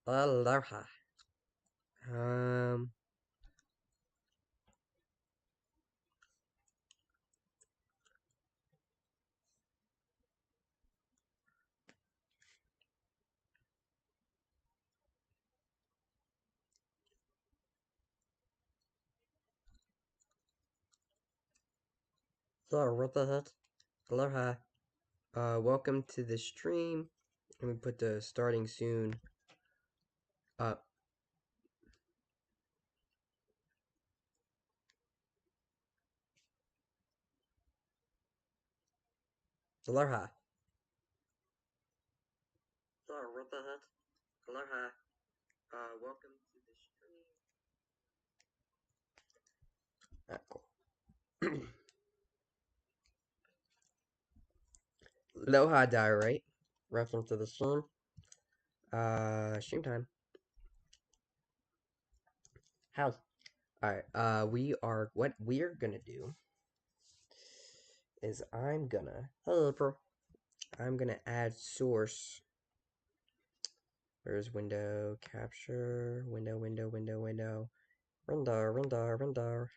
Aloha. Um, so what the heck? Aloha. Welcome to the stream. Let me put the starting soon up. Aloha. So what the heck? Aloha. Welcome to the stream. Cool. Aloha Diorite. Reference to the stream. Stream time. How's Alright, what we're gonna do is hello, bro. I'm gonna add source. Where's window, capture, window. Render.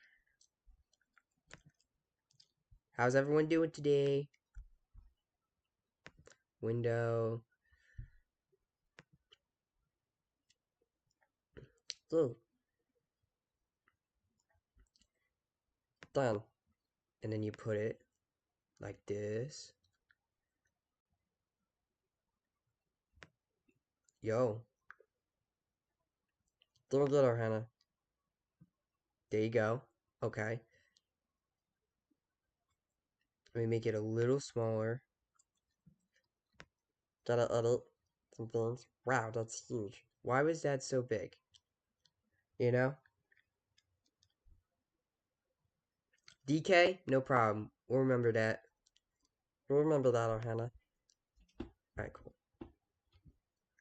How's everyone doing today? Window. So, done. And then you put it like this. Yo. Little glitter, Hannah. There you go. Okay. Let me make it a little smaller. Gotta edit some things. Wow, that's huge. Why was that so big? You know? DK? No problem. We'll remember that. We'll remember that, Ohana. Alright, cool.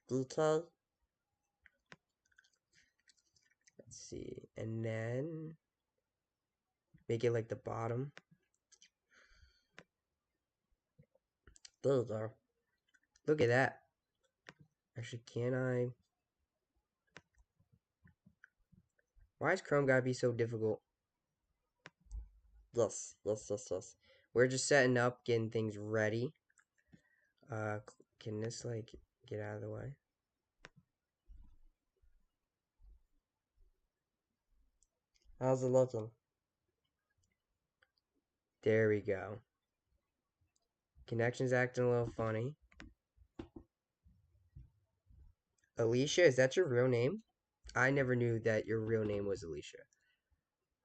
DK? Let's see. And then make it like the bottom. There you go. Look at that. Actually, can I? Why is Chrome gotta be so difficult? Yes. We're just setting up, getting things ready. Can this, like, get out of the way? How's it looking? There we go. Connection's acting a little funny. Alicia, is that your real name? I never knew that your real name was Alicia.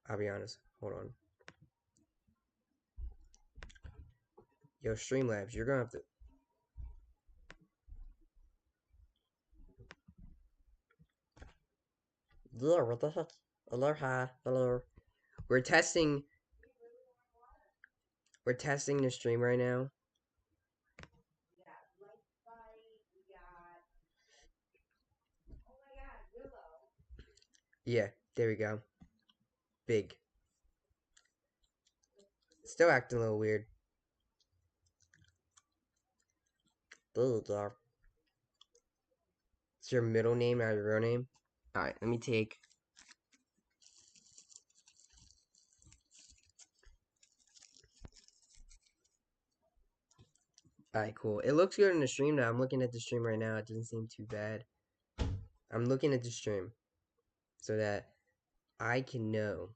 I'll be honest. Hold on. Yo, Streamlabs, you're gonna have to. Yeah, what the heck? Aloha. Hello. We're testing. We're testing the stream right now. Yeah, there we go. Big. Still acting a little weird. There you go. It's your middle name, not your real name. Alright, let me take. Alright, cool. It looks good in the stream now. I'm looking at the stream right now. It doesn't seem too bad. I'm looking at the stream so that I can know.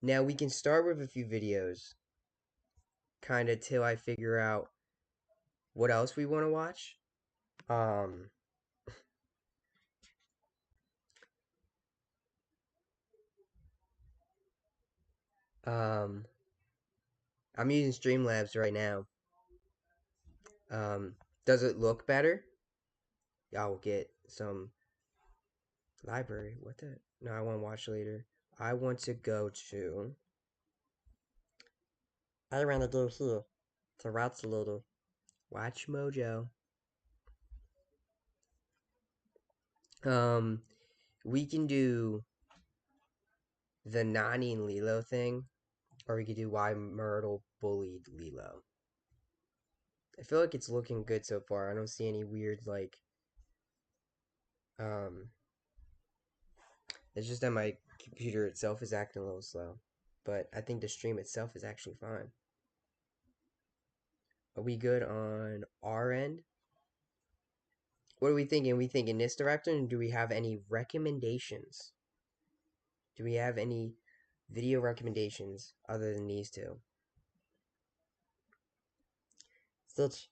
Now we can start with a few videos. Kinda till I figure out what else we want to watch. Um, um, I'm using Streamlabs right now. Does it look better? I will get some library. What the? No, I want to watch later. I want to go to. I want to go here to watch later. Watch Mojo. Um, we can do the Nani and Lilo thing, or we could do why Myrtle bullied Lilo. I feel like it's looking good so far. I don't see any weird, like, um, it's just that my computer itself is acting a little slow. But I think the stream itself is actually fine. Are we good on our end? What are we thinking? Are we thinking this direction? And do we have any recommendations? Do we have any video recommendations other than these two? Such.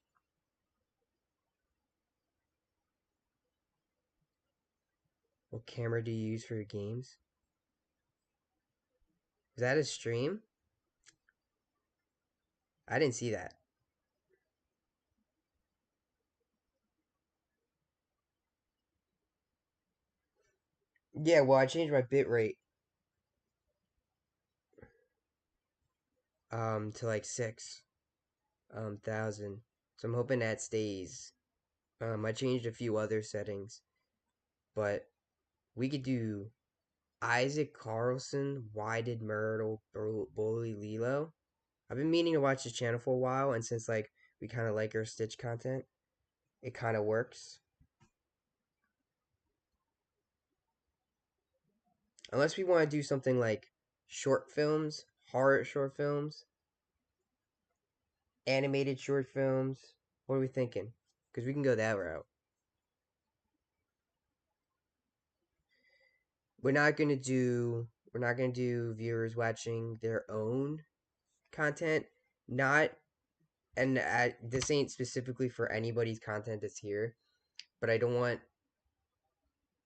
What camera do you use for your games? Is that a stream? I didn't see that. Yeah, well, I changed my bitrate to like 6,000. So I'm hoping that stays. I changed a few other settings, but we could do Isaac Carlson, Why Did Myrtle Bully Lilo? I've been meaning to watch his channel for a while, and since like we kind of like our Stitch content, it kind of works. Unless we want to do something like short films, horror short films, animated short films. What are we thinking? Because we can go that route. We're not gonna do viewers watching their own content. Not and this ain't specifically for anybody's content that's here, but I don't want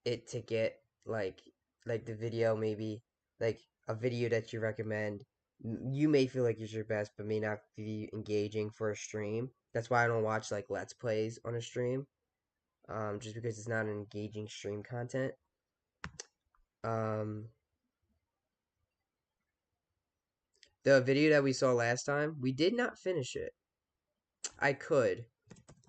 it to get like the video maybe like a video that you recommend. You may feel like it's your best, but may not be engaging for a stream. That's why I don't watch like let's plays on a stream. Just because it's not an engaging stream content. Um, the video that we saw last time, we did not finish it. I could.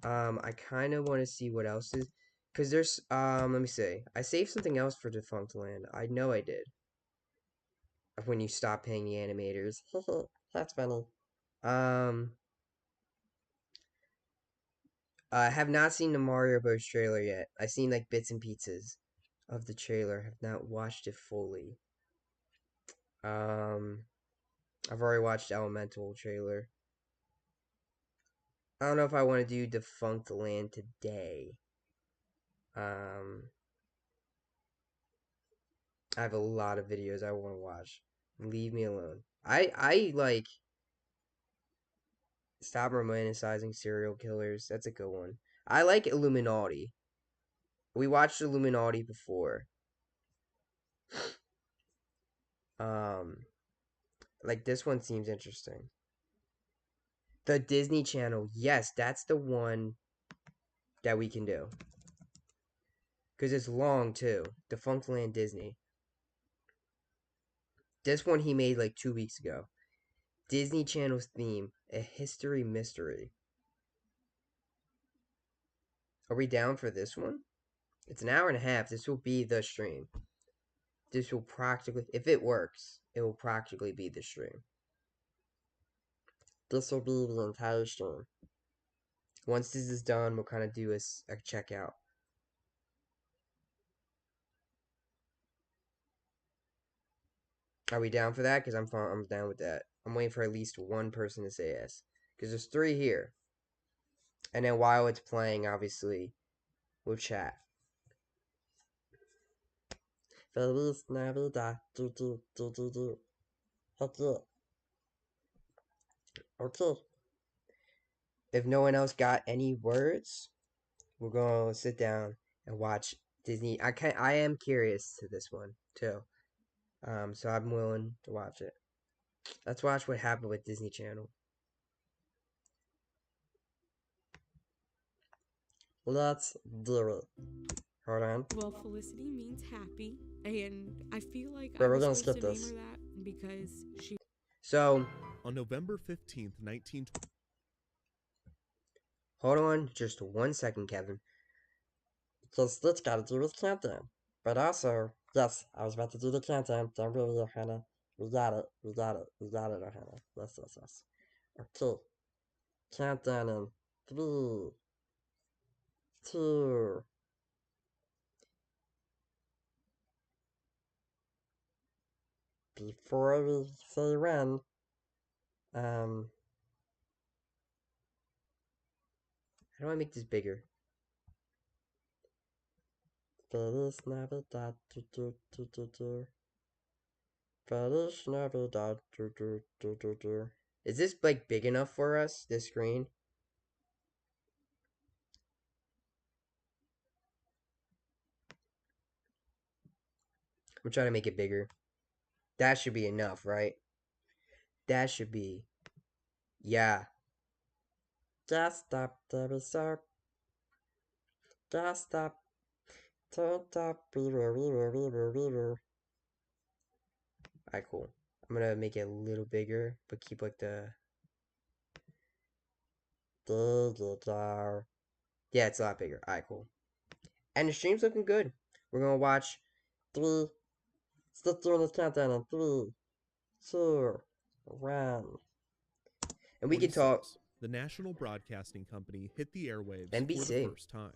I kind of want to see what else is, cause there's let me see. I saved something else for Defunct Land. I know I did. When you stop paying the animators, that's funny. Um, I have not seen the Mario Bros. Trailer yet. I've seen like bits and pieces of the trailer. Have not watched it fully. Um, I've already watched Elemental trailer. I don't know if I want to do Defunct Land today. Um, I have a lot of videos I want to watch. Leave me alone. I like stop romanticizing serial killers. That's a good one. I like Illuminati. We watched Illuminati before. Um, like this one seems interesting. The Disney Channel. Yes, that's the one that we can do. Because it's long too. Defunctland Disney. This one he made like 2 weeks ago. Disney Channel's theme, a history mystery. Are we down for this one? It's an hour and a half. This will be the stream. This will practically, if it works, it will practically be the stream. This will be the entire stream. Once this is done, we'll kind of do a checkout. Are we down for that? Because I'm down with that. I'm waiting for at least one person to say yes. Because there's 3 here. And then while it's playing, obviously, we'll chat. Feliz Navidad. Okay. If no one else got any words, we're going to sit down and watch Disney. I am curious to this one, too. So I'm willing to watch it. Let's watch what happened with Disney Channel. Let's do it. Hold on. Well, Felicity means happy, and I feel like But I we're was gonna supposed skip to name this. her that because she. So, On November 15th, 1920. hold on just 1 second, Kevin. Because Stitch gotta do his countdown. But also, yes, I was about to do the countdown. Don't worry, Hannah. We got it. We got it. We got it, Hannah. Yes. Okay. Countdown in 3, 2. Before we say when, how do I make this bigger? Feliz Navidad, Feliz Navidad, Is this like big enough for us, this screen? I'm trying to make it bigger. That should be enough, right? That should be. Yeah. Just stop the resort. Just stop. Turn up. Alright, cool. I'm gonna make it a little bigger, but keep like the. Yeah, it's a lot bigger. Alright, cool. And the stream's looking good. We're gonna watch 3. Let's do this countdown in 3, 2, 1. And we can talk. 46. The National Broadcasting Company hit the airwaves NBC. for the first time.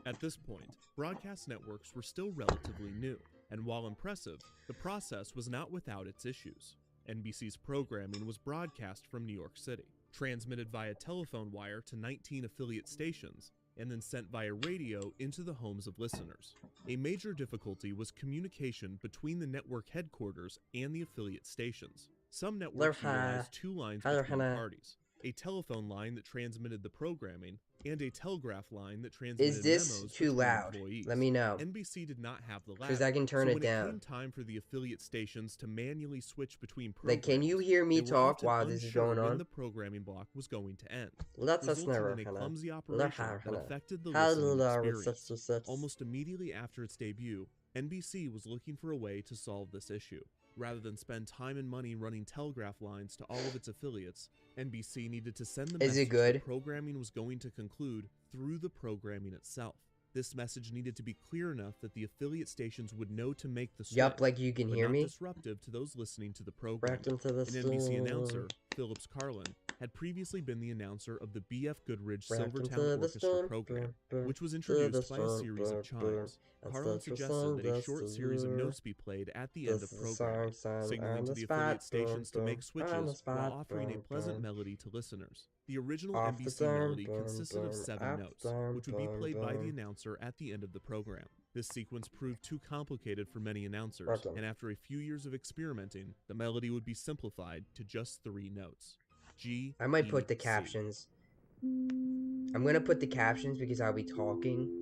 At this point, broadcast networks were still relatively new, and while impressive, the process was not without its issues. NBC's programming was broadcast from New York City, transmitted via telephone wire to 19 affiliate stations, and then sent via radio into the homes of listeners. A major difficulty was communication between the network headquarters and the affiliate stations. Some networks utilized 2 lines between parties: a telephone line that transmitted the programming, and a telegraph line that transmitted Is this memos too between loud? employees. Let me know. NBC did not have the latter, Because I can turn so it when down. it came time for the affiliate stations to manually switch between programs, Like, can you hear me they were talk often while this is unsure going when on? the programming block was going to end, Let's us resulting never in a hana. clumsy operation that affected the Hello, listening with experience. 66. Almost immediately after its debut, NBC was looking for a way to solve this issue. Rather than spend time and money running telegraph lines to all of its affiliates, NBC needed to send the Is it message good? the programming was going to conclude through the programming itself. This message needed to be clear enough that the affiliate stations would know to make the switch, Yup, like you can but hear not me. disruptive to those listening to the program. Back into the An NBC stream. announcer, Phillips Carlin, had previously been the announcer of the B.F. Goodrich Back into Silvertown the Orchestra stream. program, Boom, which was boom, introduced to by a the series stream. of chimes. Boom, Carlin boom. suggested that a This short is series of you. notes be played at the end This of is programming, song signaling on to the the spot. affiliate stations to Boom, make boom. switches On the while spot. offering a Boom, pleasant boom. melody to listeners. The original Off the NBC dome, melody boom, consisted of boom. 7 Up, notes, down, which would be boom, played by the boom. announcer at the end of the program. This sequence proved too complicated for many announcers, Okay. and after a few years of experimenting, the melody would be simplified to just 3 notes. G, I might E, put the C. captions. I'm gonna put the captions because I'll be talking.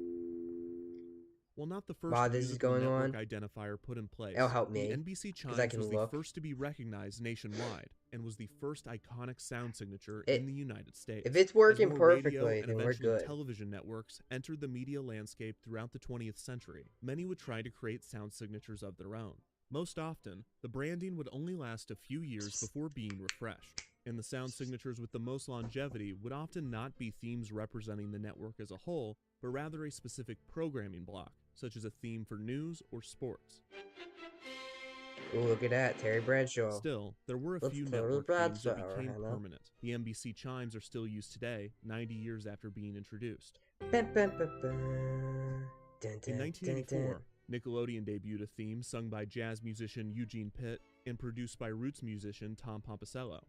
While not the first While this is musical going network on, identifier put in place, it'll help me, the NBC 'cause chimes I can was look. the first to be recognized nationwide and was the first iconic sound signature It- in the United States. If it's As working more perfectly, radio and then we're eventually good. television networks entered the media landscape throughout the 20th century, many would try to create sound signatures of their own. Most often, the branding would only last a few years before being refreshed, and the sound signatures with the most longevity would often not be themes representing the network as a whole, but rather a specific programming block, such as a theme for news or sports. Ooh, look at that, Terry Bradshaw. Still, there were a Let's few Terry network themes that Bradshaw, became Hannah. permanent. The NBC chimes are still used today, 90 years after being introduced. Bum, bum, bum, bum. Dun, In dun, 1984, dun, Nickelodeon debuted a theme sung by jazz musician Eugene Pitt and produced by roots musician Tom Pompisello.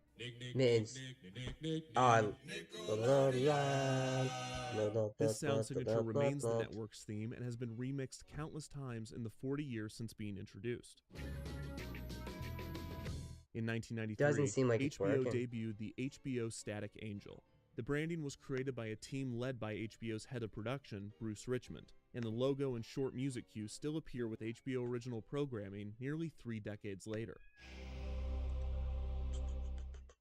Mittens. This sound signature remains the network's theme and has been remixed countless times in the 40 years since being introduced. In 1993, Doesn't seem like it's HBO working. debuted the HBO Static Angel. The branding was created by a team led by HBO's head of production, Bruce Richmond, and the logo and short music cues still appear with HBO original programming nearly 3 decades later.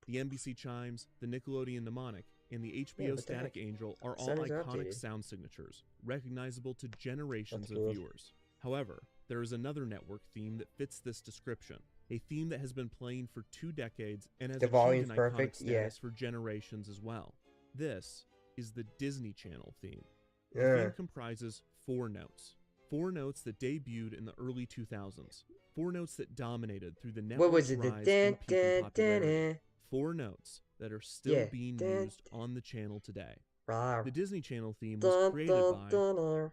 The NBC chimes, the Nickelodeon mnemonic, and the HBO what the Static heck? Angel are all Sounds iconic updated. sound signatures, recognizable to generations That's of cool. viewers. However, there is another network theme that fits this description, a theme that has been playing for 2 decades and has The achieved volume's an iconic perfect, status yeah. for generations as well. This is the Disney Channel theme. The Yeah. theme comprises 4 notes. 4 notes that debuted in the early 2000s. 4 notes that dominated through the network's What was it? The rise dun, and peak in dun, dun, popularity. dun. 4 notes that are still Yeah. being Dun, used on the channel today. Rawr. The Disney Channel theme was Dun, created dun, by... dun, dun.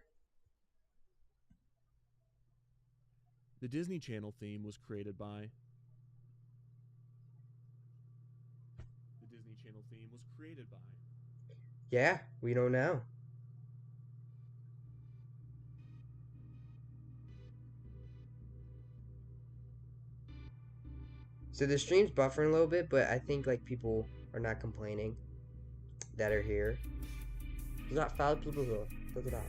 The Disney Channel theme was created by... The Disney Channel theme was created by... Yeah, we don't know. So the stream's buffering a little bit, but I think like people are not complaining that are here. There's not 5 people here. Look at that.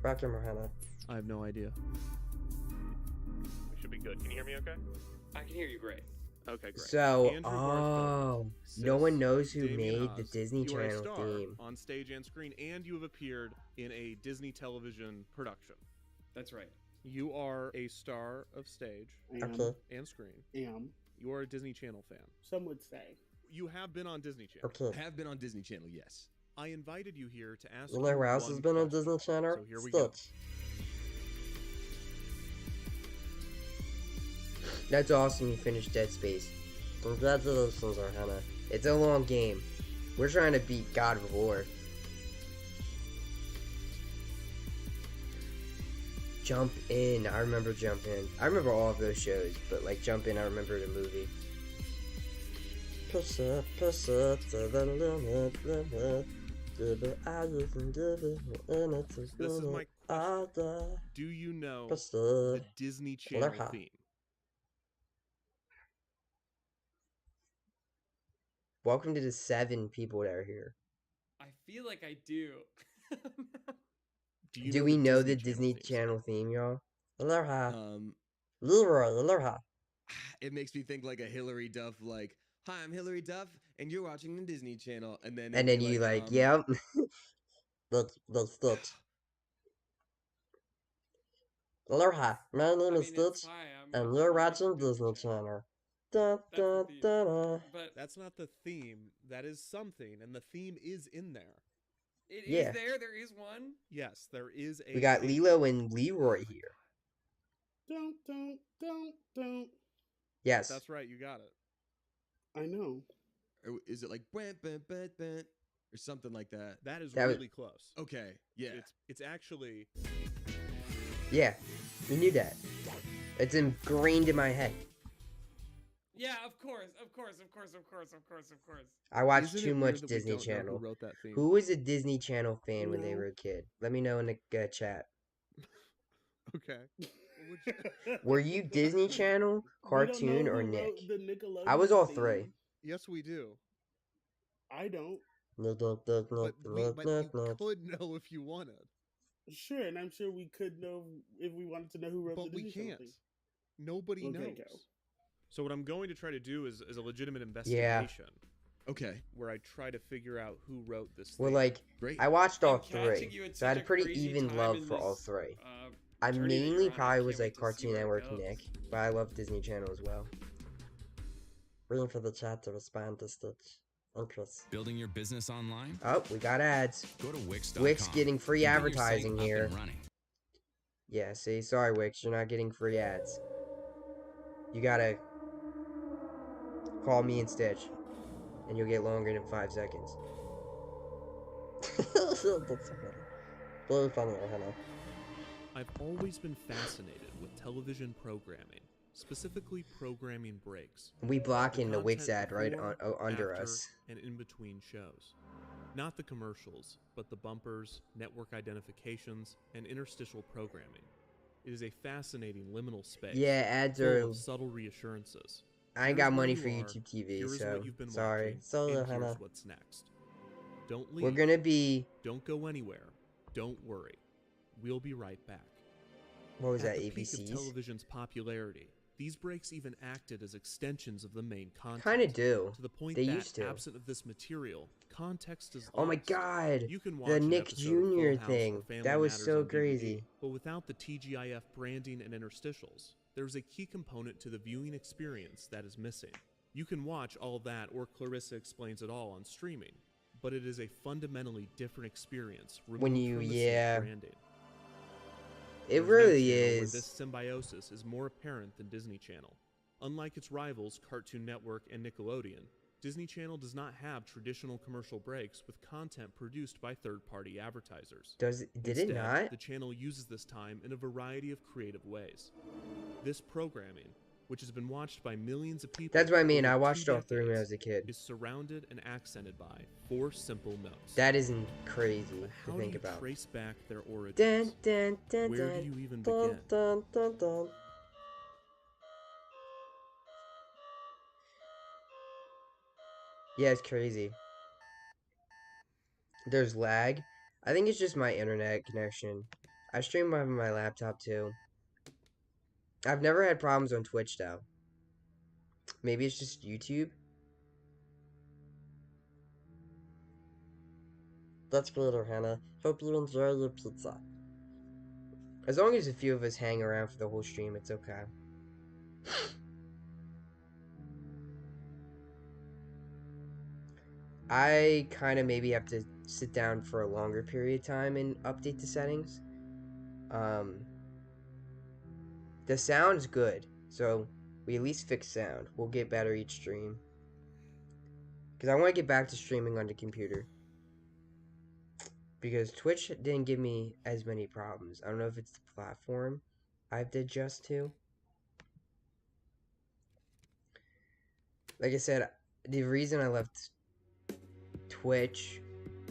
Dr. Mohana. I have no idea. We should be good. Can you hear me okay? I can hear you great. Okay, great. So, Andrew Garfield, no Sis, one knows who Damien made the Oz, Disney you are a Channel star theme. on stage and screen, and you have appeared in a Disney television production. That's right. You are a star of stage Okay. and screen. Am. You are a Disney Channel fan. Some would say. You have been on Disney Channel. Okay. Have been on Disney Channel, yes. I invited you here to ask You know who else one has been on question. Disney Channel? So here we go. Stitch. That's awesome you finished Dead Space. Congratulations, Arhana. It's a long game. We're trying to beat God of War. Jump In. I remember Jump In. I remember all of those shows, but like Jump In, I remember the movie. Push up to the limit. This is my question. Do you know the Disney Channel theme? Welcome to the 7 people that are here. I feel like I do. Do we know the Disney Channel theme, y'all? Aloha. Leroy, aloha. It makes me think like a Hillary Duff, like, hi, I'm Hillary Duff, and you're watching the Disney Channel, and then And then you like, yep. That's Stitch. Aloha, my name is Stitch, and you're watching Disney Channel. Da, da, da, da. But That's not the theme. That is something, and the theme is in there. it is Yeah. there. There is one. Yes, there is a. We got theme. Lilo and Leroy here. Don't. Yes. That's right. You got it. I know. Or is it like "Bwah, bwah, bwah, bwah," or something like that? That is That was- really close. Okay, yeah. It's actually. Yeah, we knew that. It's ingrained in my head. Yeah, of course. I watched Isn't too it weird much that we Disney don't know Channel. Who wrote that theme? Who was a Disney Channel fan when they No. were a kid? Let me know in the chat. Okay. Were you Disney Channel, We don't cartoon, know or who Nick? wrote the Nickelodeon I was all theme. 3. Yes, we do. I don't. But you could know if you wanted. Sure, and I'm sure we could know if we wanted to know who wrote But the we Disney Channel can't. theme. Nobody Okay, knows. go. So what I'm going to try to do is a legitimate investigation Okay, where I try to figure out who wrote this Well, theme. like, great. I watched all I'm catching 3, you at so I had such a a pretty crazy even time love in for all this, 3. Uh, I journey that you're mainly on. I probably can't was wait like to see Cartoon where it Network goes. Nick, but I love Disney Channel as well. Waiting for the chat to respond to Stitch and Chris. Building your business online? Oh, we got ads. Go to Wix.com. Wix getting free and get your site advertising up here. and running. Yeah, see, sorry Wix, you're not getting free ads. You gotta call me and Stitch, and you'll get longer than 5 seconds. That's so funny. Very funny, Hannah. I've always been fascinated with television programming, specifically programming breaks. We blocking the Wix content ad right before, under after, us. and in between shows. Not the commercials, but the bumpers, network identifications, and interstitial programming. It is a fascinating liminal space. Yeah, ads full are. of subtle reassurances. I ain't Here's got where money you for are, YouTube TV, Here is so what you've been sorry. watching, So, and Hannah, here's what's next. Don't leave. we're gonna be. Don't go anywhere. Don't worry. We'll be right back. What was At that? the peak of ABCs? television's popularity, these breaks even acted as extensions of the main content. Kind of do. To the point They that, used to. absent of this material, context is Oh my lost. God! You can watch The an Nick episode of Full Jr. House thing. or Family That was Matters so on DVD, crazy. But without the TGIF branding and interstitials, there's a key component to the viewing experience that is missing. You can watch All That or Clarissa Explains It All on streaming, but it is a fundamentally different experience When removed you- from the yeah. same branding. It There's no really channel where is. this symbiosis is more apparent than Disney Channel. Unlike its rivals Cartoon Network and Nickelodeon, Disney Channel does not have traditional commercial breaks with content produced by third-party advertisers. Did it Instead, not? the channel uses this time in a variety of creative ways. This programming, which has been watched by millions of people, That's what I for mean. over I 2 watched all 3 when I decades, was a kid. is surrounded and accented by 4 simple notes. That isn't crazy But to how do think you about. trace back their origins? Dun, dun, dun, Where dun, do you even dun, begin? dun, dun, dun. Yeah, it's crazy. There's lag. I think it's just my internet connection. I stream on my laptop too. I've never had problems on Twitch though. Maybe it's just YouTube. That's great, Hannah. Hope you enjoy your pizza. As long as a few of us hang around for the whole stream, it's okay. I kind of maybe have to sit down for a longer period of time and update the settings. The sound's good, so we at least fix sound. We'll get better each stream. Because I want to get back to streaming on the computer. Because Twitch didn't give me as many problems. I don't know if it's the platform I have to adjust to. Like I said, the reason I left Twitch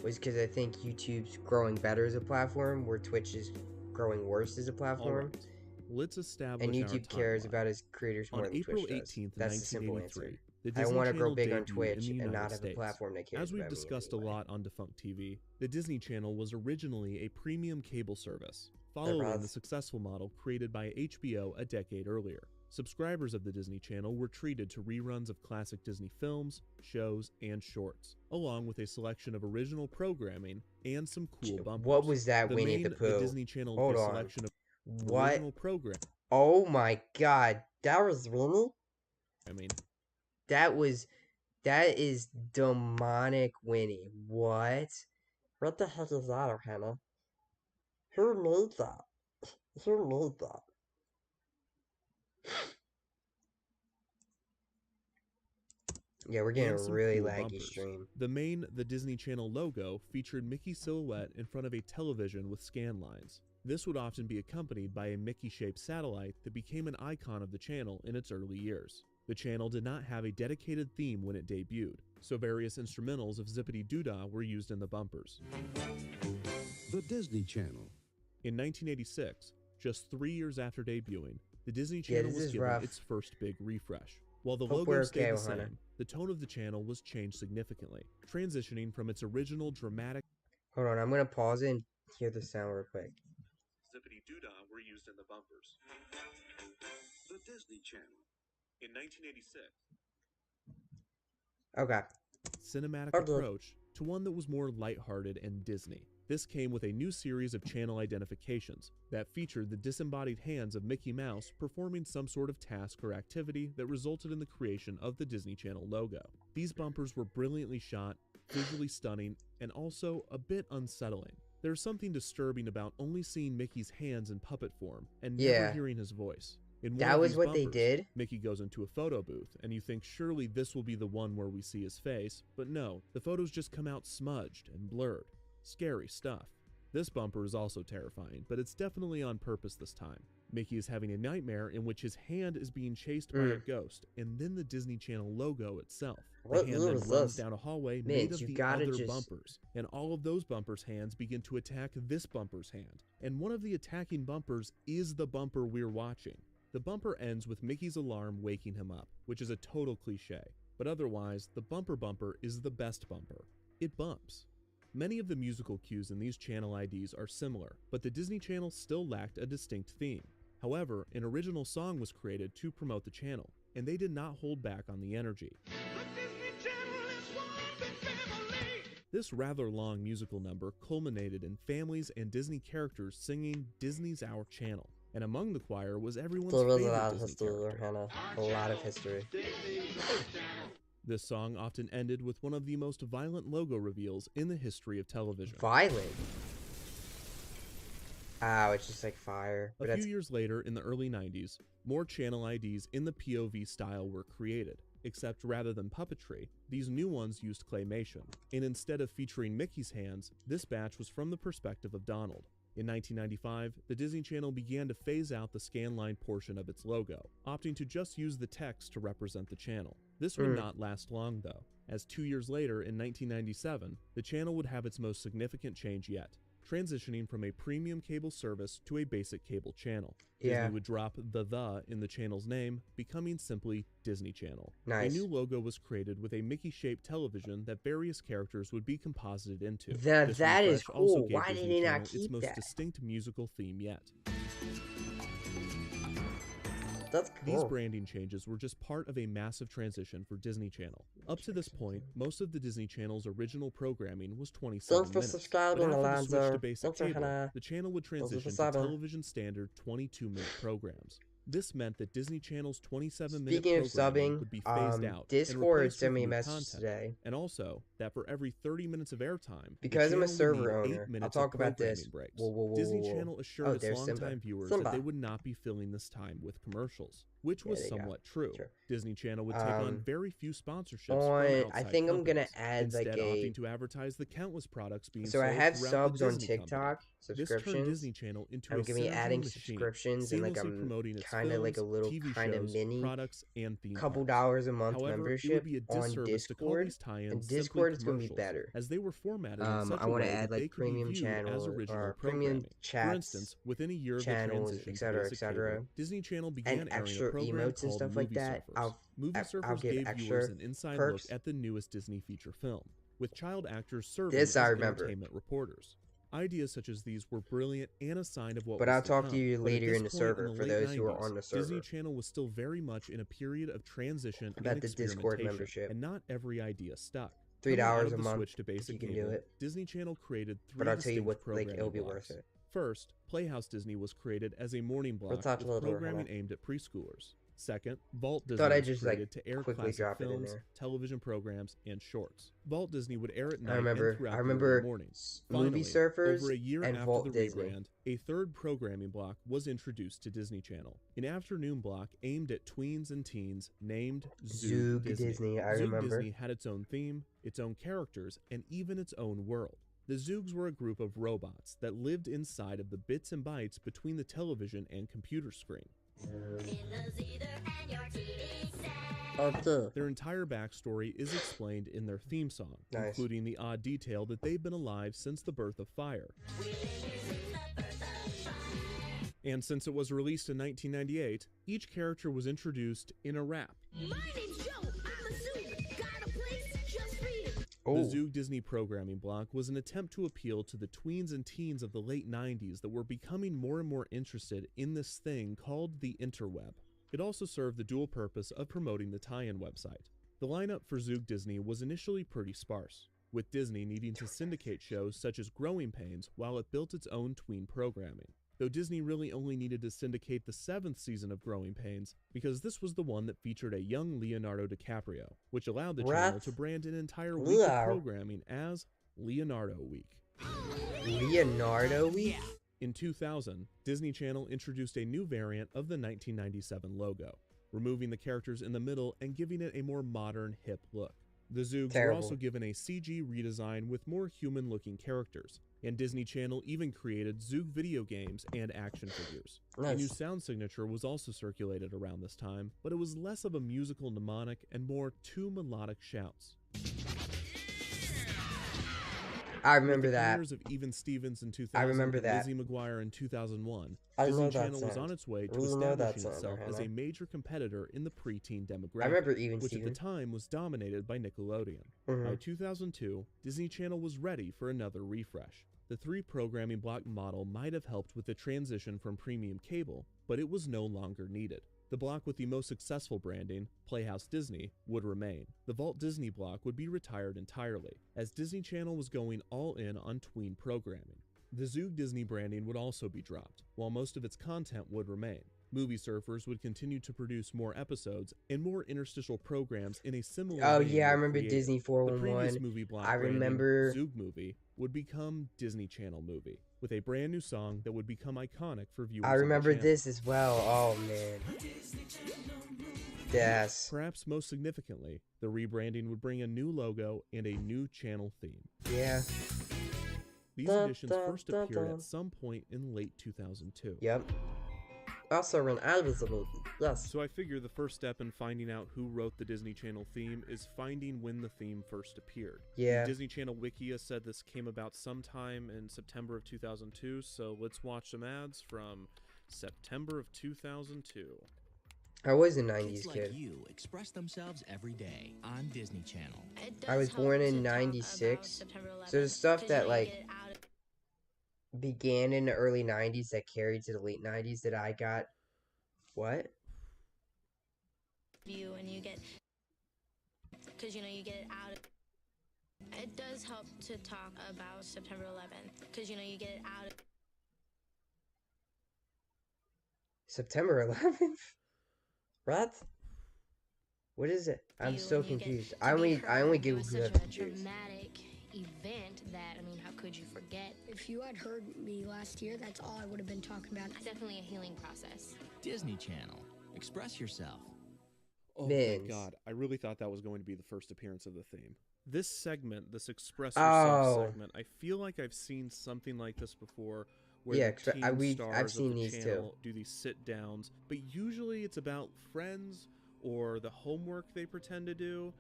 was because I think YouTube's growing better as a platform, where Twitch is growing worse as a platform. Alright, let's establish And our YouTube cares timeline. about its creators more On than April Twitch does. 18th, That's the simple 1983, answer. the I Disney want to grow Channel big on debuted Twitch in the and not United have a States. platform that cares As we've about me discussed a anyway. lot on Defunct TV, the Disney Channel was originally a premium cable service, following the successful model created by HBO a decade earlier. Subscribers of the Disney Channel were treated to reruns of classic Disney films, shows, and shorts, along with a selection of original programming and some cool bumpers. What was that, the Winnie the main, Pooh? The Disney Channel Hold a on. selection of What? original programming. Oh my god. That was Winnie? That is demonic Winnie. What? What the heck is that, Hannah? Who made that? Who made that? Yeah, we're getting and a some really cool laggy bumpers. stream. The Disney Channel logo featured Mickey's silhouette in front of a television with scan lines. This would often be accompanied by a Mickey-shaped satellite that became an icon of the channel in its early years. The channel did not have a dedicated theme when it debuted, so various instrumentals of Zippity Doo-Dah were used in the bumpers. The Disney Channel. In 1986, just 3 years after debuting, the Disney Channel this was is given rough. its first big refresh. While the Hope logo we're stayed okay, the Ohana. same, the tone of the channel was changed significantly, transitioning from its original dramatic Hold on, I'm gonna pause it and hear the sound real quick. Zippity Doo-Dah were used in the bumpers. The Disney Channel. In 1986, Okay. cinematic Okay. approach to one that was more lighthearted and Disney. This came with a new series of channel identifications that featured the disembodied hands of Mickey Mouse performing some sort of task or activity that resulted in the creation of the Disney Channel logo. These bumpers were brilliantly shot, visually stunning, and also a bit unsettling. There's something disturbing about only seeing Mickey's hands in puppet form and never Yeah. hearing his voice. In one That of was these what they bumpers, did? Mickey goes into a photo booth, and you think surely this will be the one where we see his face, but no, the photos just come out smudged and blurred. Scary stuff. This bumper is also terrifying, but it's definitely on purpose this time. Mickey is having a nightmare in which his hand is being chased by a ghost, and then the Disney Channel logo itself. What the hand year then was runs this? down a hallway Mint, made of you the gotta other just- bumpers, and all of those bumpers' hands begin to attack this bumper's hand. And one of the attacking bumpers is the bumper we're watching. The bumper ends with Mickey's alarm waking him up, which is a total cliche, but otherwise, the bumper is the best bumper. It bumps. Many of the musical cues in these channel IDs are similar, but the Disney Channel still lacked a distinct theme. However, an original song was created to promote the channel, and they did not hold back on the energy. This rather long musical number culminated in families and Disney characters singing Disney's Our Channel, and among the choir was everyone's There was a favorite lot of Disney history there, character. Hannah. A lot of history. This song often ended with one of the most violent logo reveals in the history of television. Violent? Ow, it's just like fire. But A that's few years later, in the early 90s, more channel IDs in the POV style were created. except rather than puppetry, these new ones used claymation, and instead of featuring Mickey's hands, this batch was from the perspective of Donald. In 1995, the Disney Channel began to phase out the scanline portion of its logo, opting to just use the text to represent the channel. This would not last long though, as 2 years later in 1997, the channel would have its most significant change yet, transitioning from a premium cable service to a basic cable channel. Disney would drop the in the channel's name, becoming simply Disney Channel. Nice. A new logo was created with a Mickey-shaped television that various characters would be composited into. That This is refresh also cool. gave Why did Disney they not Channel its keep most that? distinct musical theme yet. That's These cool. branding changes were just part of a massive transition for Disney Channel. Up to this point, most of the Disney Channel's original programming was 27 Thanks for minutes. subscribing, But after the switch Alonzo. to basic Thanks for cable, Hannah. the channel would Thanks for transition to subbing. television standard 22-minute programs. This meant that Disney Channel's 27-minute Speaking of programming subbing, would be phased out and Discord replaced sent with me a new message content. today. And also, that for every 30 minutes of airtime, the Because I'm a channel would server need 8 owner, minutes I'll of talk about this. programming breaks. Whoa, whoa, whoa, Disney whoa, whoa. Channel assured Oh, its there's longtime Simba. viewers Simba. that they would not be filling this time with commercials, which was there you go. somewhat true. True. Disney Channel would take on very few sponsorships from I outside think I'm gonna companies, add instead like a. opting to advertise the countless products being So I sold have throughout subs the on Disney company. TikTok, This turned subscriptions. Disney Channel into I'm a gonna be synergy adding machine, subscriptions and like seamlessly I'm promoting its kind of like a films, little TV kind of shows, mini products, and theme couple parks. dollars a month However, it membership would be a on disservice to call Discord, these tie-ins and simply Discord is gonna be commercials, better. as they were formatted in such I a want way to add that they like could be premium viewed as channels original or programming. premium For chats, instance, within a year of channels, the transition to etc., basic etc., cable, Disney Channel began and airing extra a program emotes and called stuff like Movie that. Surfers. Movie I'll Surfers give gave extra viewers an inside perks. look at the newest Disney feature film, with child actors serving This as I remember. entertainment reporters. Ideas such as these were brilliant and a sign of what But was I'll to talk come. to you But at later this in the point server the for late those who are 90s, on the Disney server. Channel was still very much in a period of transition About and the Discord experimentation, membership. and not every idea stuck. $3 Coming out of a the month switch to if basic you can cable, do it. Disney Channel created 3 But I'll tell you distinct what, like it'll be programming worth blocks. it. First, Playhouse Disney was created as a morning block Let's talk a with little bit, programming Hannah. aimed at preschoolers. Second, Vault Disney Thought I'd was just, like, created to air quickly classic drop it in films, there. television programs, and shorts. Vault Disney would air at night I and remember throughout I the remember early mornings. Movie Finally, Surfers over a year and after Vault the Disney. rebrand, a third programming block was introduced to Disney Channel, an afternoon block aimed at tweens and teens named Zoog Disney. I Zoog remember. Disney had its own theme, its own characters, and even its own world. The Zoogs were a group of robots that lived inside of the bits and bytes between the television and computer screen. Okay. Their entire backstory is explained in their theme song, Nice. including the odd detail that they've been alive since the birth of fire. And since it was released in 1998, each character was introduced in a rap. My name's Joe. I'm a Zoog. Got a place just for you. Oh. The Zoog Disney programming block was an attempt to appeal to the tweens and teens of the late 90s that were becoming more and more interested in this thing called the interweb. It also served the dual purpose of promoting the tie-in website. The lineup for Zoog Disney was initially pretty sparse, with Disney needing to syndicate shows such as Growing Pains while it built its own tween programming. Though Disney really only needed to syndicate the 7th season of Growing Pains because this was the one that featured a young Leonardo DiCaprio, which allowed the channel What? to brand an entire week of programming as Leonardo Week. Leonardo Week? In 2000, Disney Channel introduced a new variant of the 1997 logo, removing the characters in the middle and giving it a more modern, hip look. The Zoogs were Terrible. also given a CG redesign with more human-looking characters, and Disney Channel even created Zoog video games and action figures. A new Nice. sound signature was also circulated around this time, but it was less of a musical mnemonic and more two melodic shouts. I remember With the that. careers of Even Stevens in 2000 I remember and that. Lizzie McGuire in 2001, I Disney know that Channel was sound. on its way to Really know that establishing sound, itself as a Hannah. major competitor in the preteen demographic, I remember Even which Steven. at the time was dominated by Nickelodeon. By Mhm. 2002, Disney Channel was ready for another refresh. The 3 programming block model might have helped with the transition from premium cable, but it was no longer needed. The block with the most successful branding, Playhouse Disney, would remain. The Vault Disney block would be retired entirely, as Disney Channel was going all in on tween programming. The Zoog Disney branding would also be dropped, while most of its content would remain. Movie Surfers would continue to produce more episodes and more interstitial programs in a similar Oh vein yeah, I with remember Creative. Disney The previous 411. movie block I branding, remember- Zoog Movie, would become Disney Channel Movie, with a brand new song that would become iconic for viewers I of the remember channel. this as well. Oh man. Yes. Perhaps most significantly, the rebranding would bring a new logo and a new channel theme. Yeah. These Dun, additions dun, first dun, appeared dun. at some point in late 2002. Yep. Also run advertisable. Yes. So I figure the first step in finding out who wrote the Disney Channel theme is finding when the theme first appeared. Yeah. The Disney Channel Wikia said this came about sometime in September of 2002, so let's watch some ads from September of 2002. I was a Kids 90s like kid. you express themselves every day on Disney Channel. I was born in 96. So the stuff that like began in the early 90s that carried to the late 90s that I got. What? You and you get, because you know you get it out. It does help to talk about September 11th, because you know you get it out. September 11th? What? What is it? I'm You so and you get confused. to I be only heard. get It was confused. such a dramatic event that, I mean, how could you forget? If you had heard me last year, that's all I would have been talking about. It's definitely a healing process. Disney Channel. Express yourself. Oh Mins. my god, I really thought that was going to be the first appearance of the theme. This segment, this Express Oh. Yourself segment, I feel like I've seen something like this before where Yeah, the teen I've stars seen of the these too. channel do these sit-downs, but usually it's about friends or the homework they pretend to do,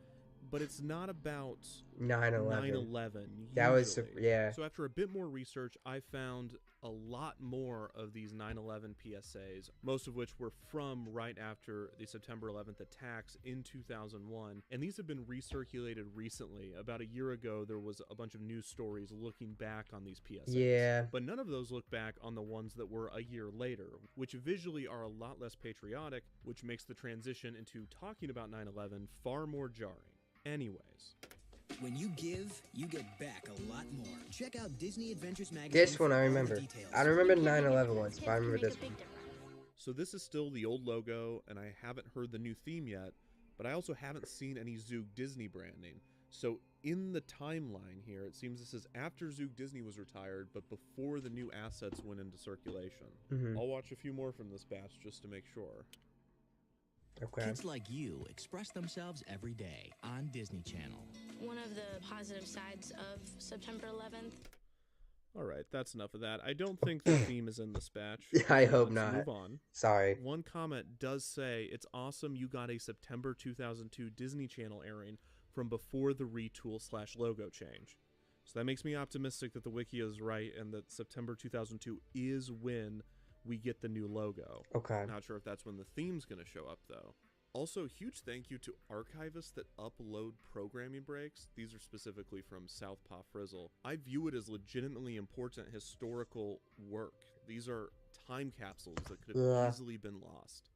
but it's not about 9/11. 9/11. That was usually. yeah. So after a bit more research, I found a lot more of these 9/11 PSAs, most of which were from right after the September 11th attacks in 2001. And these have been recirculated recently. About a year ago, there was a bunch of news stories looking back on these PSAs. Yeah. But none of those look back on the ones that were a year later, which visually are a lot less patriotic, which makes the transition into talking about 9/11 far more jarring. Anyways. When you give, you get back a lot more. Check out Disney Adventures magazine. This one for I all the remember. details. I don't remember the 9/11 ones, but I remember this one. So this is still the old logo, and I haven't heard the new theme yet, but I also haven't seen any Zoog Disney branding. So in the timeline here, it seems this is after Zoog Disney was retired, but before the new assets went into circulation. Mhm. I'll watch a few more from this batch just to make sure. Okay. Kids like you express themselves every day on Disney Channel. One of the positive sides of September 11th. All right, that's enough of that. I don't think the theme is in this batch. I so hope let's not. Move on. Sorry. One comment does say, it's awesome you got a September 2002 Disney Channel airing from before the retool/logo change. So that makes me optimistic that the wiki is right and that September 2002 is when we get the new logo. Okay. Not sure if that's when the theme's going to show up, though. Also, huge thank you to archivists that upload programming breaks. These are specifically from Southpaw Frizzle. I view it as legitimately important historical work. These are time capsules that could have easily been lost.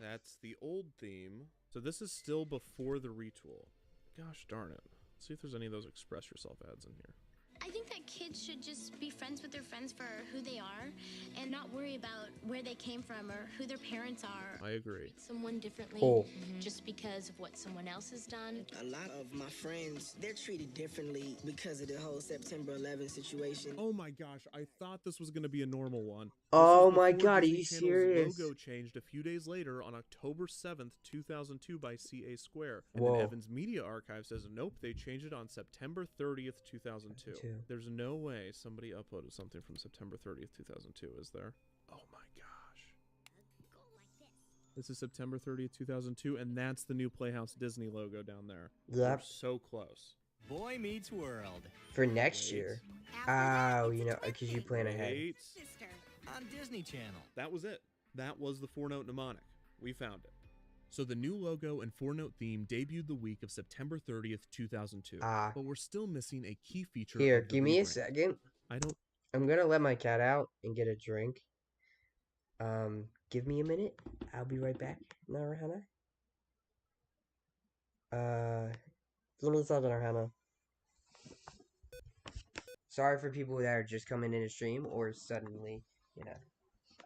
That's the old theme. So this is still before the retool. Gosh darn it. Let's see if there's any of those Express Yourself ads in here. I think that kids should just be friends with their friends for who they are and not worry about where they came from or who their parents are. I agree. Someone differently Cool. just because of what someone else has done. A lot of my friends, they're treated differently because of the whole September 11 situation. Oh my gosh, I thought this was going to be a normal one. Oh This was my before God, are Disney you Channel's serious? logo changed a few days later on October 7th, 2002 by CA Square. And Whoa. then Evans Media Archive says, nope, they changed it on September 30th, 2002. 2002. There's no way somebody uploaded something from September 30th, 2002, is there? Oh my gosh. This is September 30th, 2002, and that's the new Playhouse Disney logo down there. We're Yep. so close. Boy Meets World. For next year. Oh, you know, because you plan ahead. Wait. On Disney Channel. That was it. That was the 4-note mnemonic. We found it. So the new logo and 4-note theme debuted the week of September 30th, 2002. Ah. But we're still missing a key feature. Here, of the give me a rebrand. second. I don't. I'm gonna let my cat out and get a drink. Give me a minute. I'll be right back. Narahana. Give me a second, Narahana. Sorry for people that are just coming in a stream or suddenly, you know.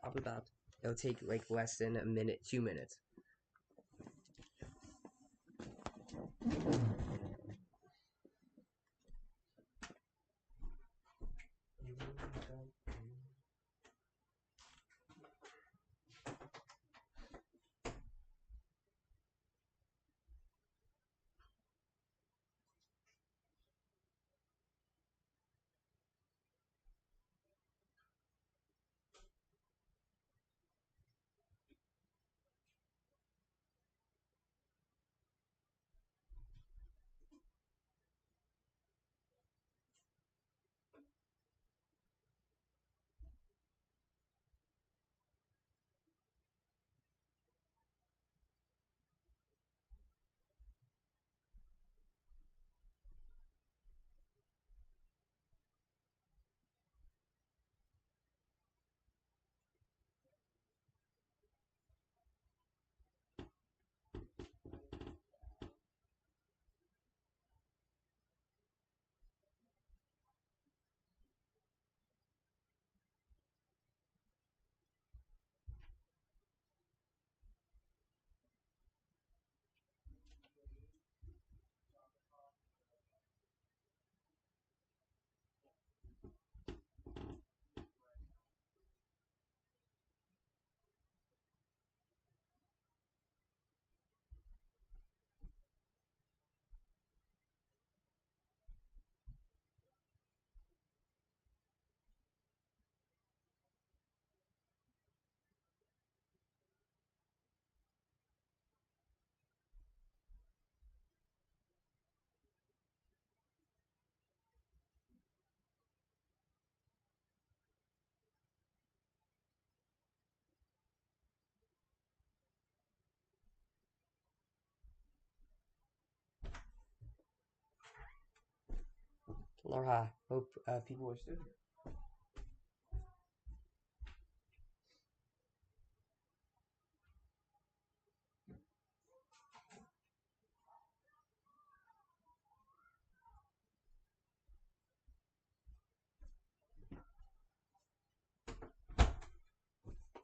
I'll be back. It'll take like less than a minute, 2 minutes. Hope people are still here.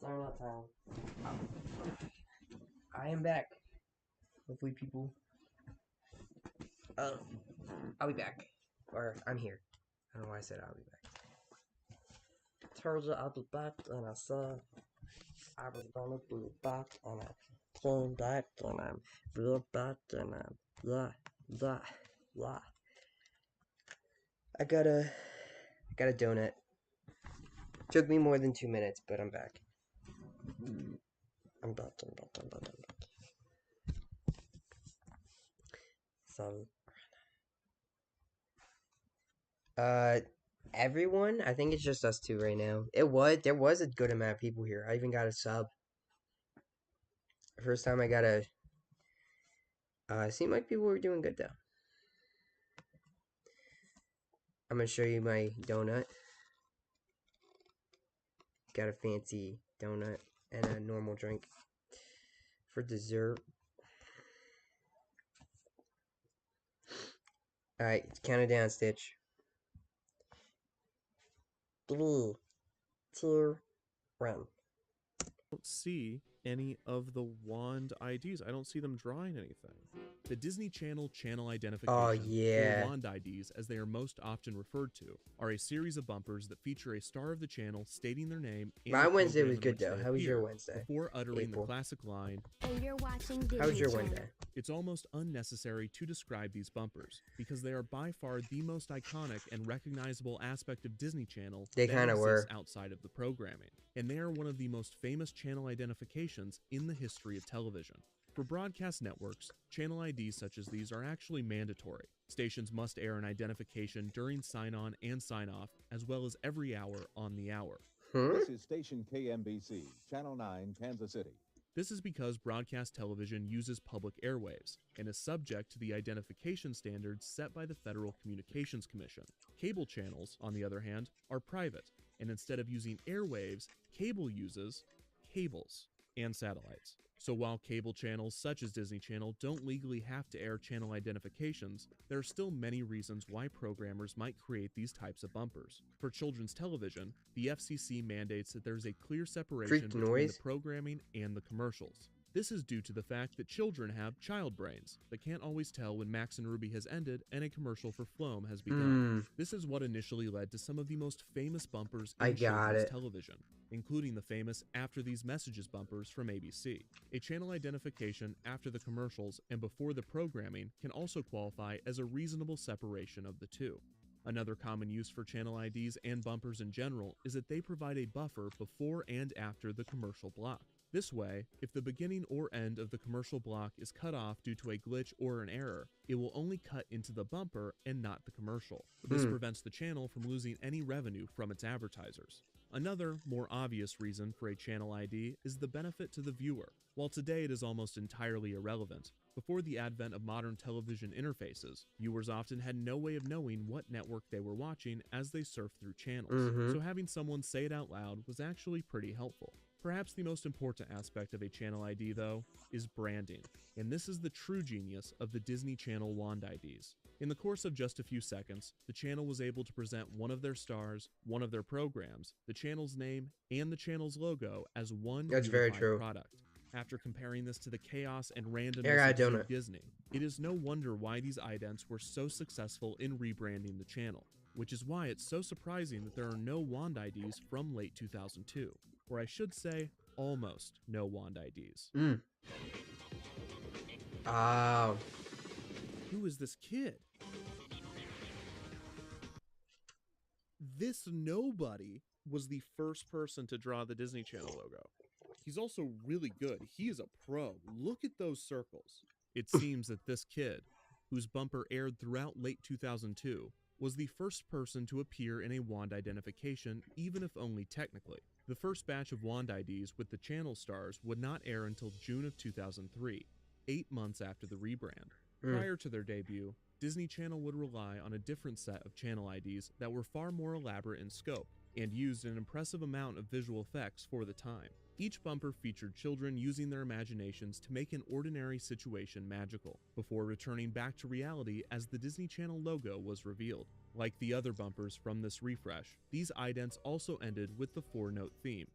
Sorry about time. I am back. Hopefully people... I'll be back. Or, I'm here. I don't know why I said I'll be back. Told you I'll be back, and I said I was gonna be back, and I came back, and I'm real back, and I'm blah. I got a donut. Took me more than 2 minutes, but I'm back. I'm back. So, everyone, I think it's just us two right now. There was a good amount of people here. I even got a sub. First time I got a, seemed like people were doing good though. I'm gonna show you my donut. Got a fancy donut and a normal drink for dessert. Alright, count it down, Stitch. 3, 2, 1. I don't see any of the wand IDs. I don't see them drawing anything. The Disney Channel channel identification, or wand IDs as they are most often referred to, are a series of bumpers that feature a star of the channel stating their name. My Wednesday was good though. How was your Wednesday? Before uttering the classic line, And you're watching Disney how was your Channel. Wednesday? It's almost unnecessary to describe these bumpers, because they are by far the most iconic and recognizable aspect of Disney Channel They that kinda exists were. outside of the programming, and they are one of the most famous channel identifications in the history of television. For broadcast networks, channel IDs such as these are actually mandatory. Stations must air an identification during sign-on and sign-off, as well as every hour on the hour. This is station KMBC, Channel 9, Kansas City. This is because broadcast television uses public airwaves and is subject to the identification standards set by the Federal Communications Commission. Cable channels, on the other hand, are private, and instead of using airwaves, cable uses cables and satellites. So while cable channels such as Disney Channel don't legally have to air channel identifications, there are still many reasons why programmers might create these types of bumpers. For children's television, the FCC mandates that there's a clear separation between the programming and the commercials. This is due to the fact that children have child brains that can't always tell when Max and Ruby has ended and a commercial for Floam has begun. This is what initially led to some of the most famous bumpers in children's television, including the famous After These Messages bumpers from ABC. A channel identification after the commercials and before the programming can also qualify as a reasonable separation of the two. Another common use for channel IDs and bumpers in general is that they provide a buffer before and after the commercial block. This way, if the beginning or end of the commercial block is cut off due to a glitch or an error, it will only cut into the bumper and not the commercial. This prevents the channel from losing any revenue from its advertisers. Another, more obvious reason for a channel ID is the benefit to the viewer. While today it is almost entirely irrelevant, before the advent of modern television interfaces, viewers often had no way of knowing what network they were watching as they surfed through channels, so having someone say it out loud was actually pretty helpful. Perhaps the most important aspect of a channel ID, though, is branding, and this is the true genius of the Disney Channel wand IDs. In the course of just a few seconds, the channel was able to present one of their stars, one of their programs, the channel's name, and the channel's logo as one unified product. After comparing this to the chaos and randomness of Disney, it is no wonder why these idents were so successful in rebranding the channel, which is why it's so surprising that there are no wand IDs from late 2002. Or I should say, almost no wand IDs. Who is this kid? This nobody was the first person to draw the Disney Channel logo. He's also really good. He is a pro. Look at those circles. It seems that this kid, whose bumper aired throughout late 2002, was the first person to appear in a wand identification, even if only technically. The first batch of wand IDs with the channel stars would not air until June of 2003, 8 months after the rebrand. Prior to their debut, Disney Channel would rely on a different set of channel IDs that were far more elaborate in scope and used an impressive amount of visual effects for the time. Each bumper featured children using their imaginations to make an ordinary situation magical, before returning back to reality as the Disney Channel logo was revealed. Like the other bumpers from this refresh, these idents also ended with the 4-note theme.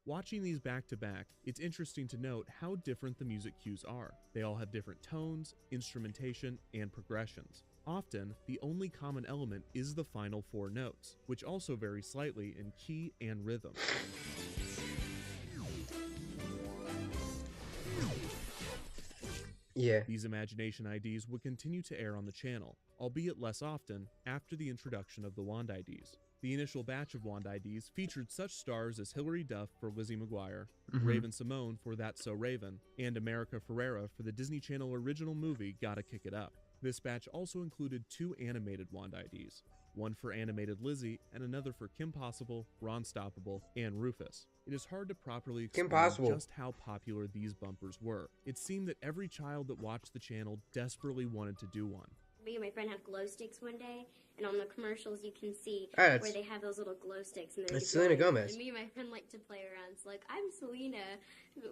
Watching these back to back, it's interesting to note how different the music cues are. They all have different tones, instrumentation, and progressions. Often, the only common element is the final 4 notes, which also vary slightly in key and rhythm. Yeah. These imagination IDs would continue to air on the channel, albeit less often, after the introduction of the Wand IDs. The initial batch of Wand IDs featured such stars as Hilary Duff for Lizzie McGuire, Raven Simone for That's So Raven, and America Ferrera for the Disney Channel original movie Gotta Kick It Up. This batch also included 2 animated Wand IDs, one for animated Lizzie and another for Kim Possible, Ron Stoppable, and Rufus. It is hard to properly explain just how popular these bumpers were. It seemed that every child that watched the channel desperately wanted to do one. Me and my friend have glow sticks one day, and on the commercials you can see where they have those little glow sticks. And that's Selena Gomez. And me and my friend like to play around. It's like, I'm Selena.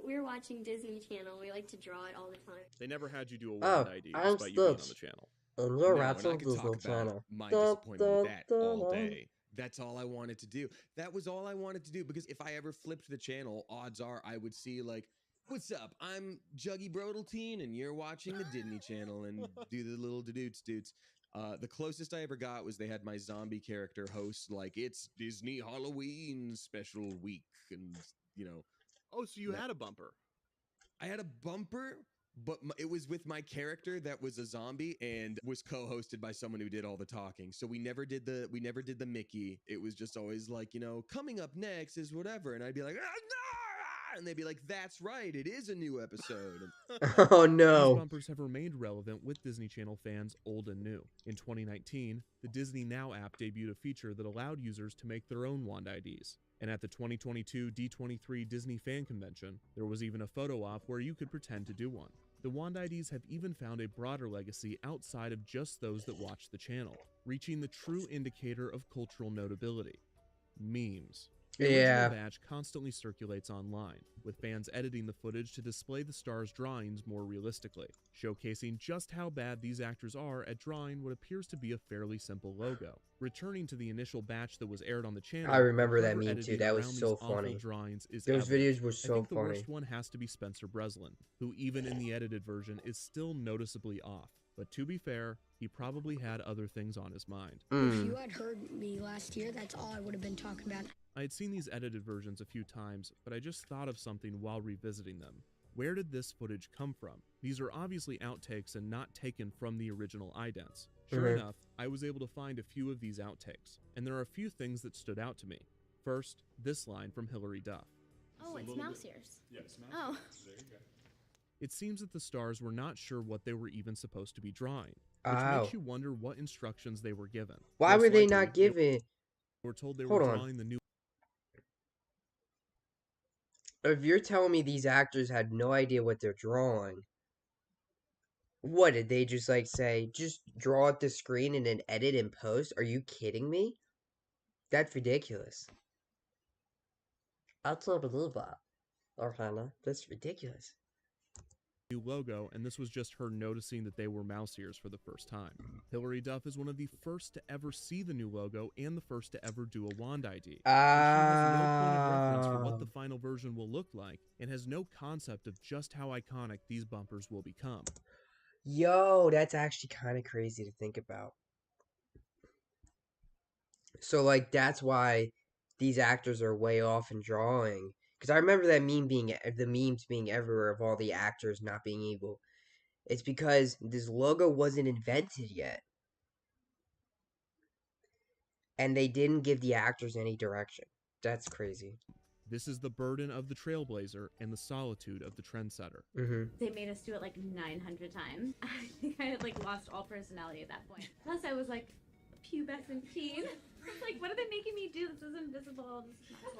We're watching Disney Channel. We like to draw it all the time. They never had you do a Wand ID I'm despite you being on Stitch. the channel. And you're No, watching and I could Disney talk about Channel. my disappointment with that all day. That's all I wanted to do. That was all I wanted to do, because if I ever flipped the channel, odds are I would see like, what's up? I'm Juggy Brodelteen, and you're watching the Disney Channel, and do the little doots. The closest I ever got was they had my zombie character host like, it's Disney Halloween special week, and you know. Oh, so you had a bumper? I had a bumper, but it was with my character that was a zombie and was co-hosted by someone who did all the talking. So we never did the Mickey. It was just always like, you know, coming up next is whatever, and I'd be like, ah, no! And they'd be like, that's right, it is a new episode. Oh no. These bumpers have remained relevant with Disney Channel fans old and new. In 2019, the Disney Now app debuted a feature that allowed users to make their own Wand IDs. And at the 2022 D23 Disney Fan Convention, there was even a photo op where you could pretend to do one. The Wand IDs have even found a broader legacy outside of just those that watch the channel, reaching the true indicator of cultural notability: memes. The original batch constantly circulates online, with fans editing the footage to display the stars' drawings more realistically, showcasing just how bad these actors are at drawing what appears to be a fairly simple logo. Returning to the initial batch that was aired on the channel, I remember that whoever meme edited too. That was around so these awful funny. drawings is Those evident. videos were so I think the funny. worst one has to be Spencer Breslin, who even in the edited version is still noticeably off. But to be fair, he probably had other things on his mind. If you had heard me last year, that's all I would have been talking about. I had seen these edited versions a few times, but I just thought of something while revisiting them. Where did this footage come from? These are obviously outtakes and not taken from the original idents. Sure enough, I was able to find a few of these outtakes, and there are a few things that stood out to me. First, this line from Hilary Duff. Oh, it's mouse ears. Yeah, it's mouse Oh. ears. There you go. It seems that the stars were not sure what they were even supposed to be drawing, which Oh. makes you wonder what instructions they were given. Why Most were they likely, not given? were told they Hold were on. drawing the new. If you're telling me these actors had no idea what they're drawing, what did they just like say? Just draw at the screen and then edit and post? Are you kidding me? That's ridiculous. I can't believe that. Hannah, that's ridiculous. New logo, and this was just her noticing that they were mouse ears for the first time. Hilary Duff is one of the first to ever see the new logo and the first to ever do a Wand ID. And she has no point of reference for what the final version will look like, and has no concept of just how iconic these bumpers will become. Yo, that's actually kind of crazy to think about. So, like, that's why these actors are way off in drawing. Because I remember that the memes being everywhere of all the actors not being able. It's because this logo wasn't invented yet. And they didn't give the actors any direction. That's crazy. This is the burden of the trailblazer and the solitude of the trendsetter. They made us do it like 900 times. I think I had like lost all personality at that point. Plus I was like pubescent teen. I was like, what are they making me do? This is invisible.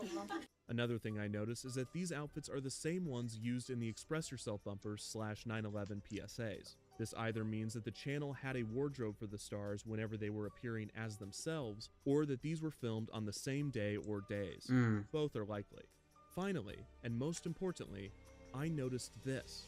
This is not cool. Another thing I noticed is that these outfits are the same ones used in the Express Yourself bumpers / 9/11 PSAs. This either means that the channel had a wardrobe for the stars whenever they were appearing as themselves, or that these were filmed on the same day or days. Both are likely. Finally, and most importantly, I noticed this.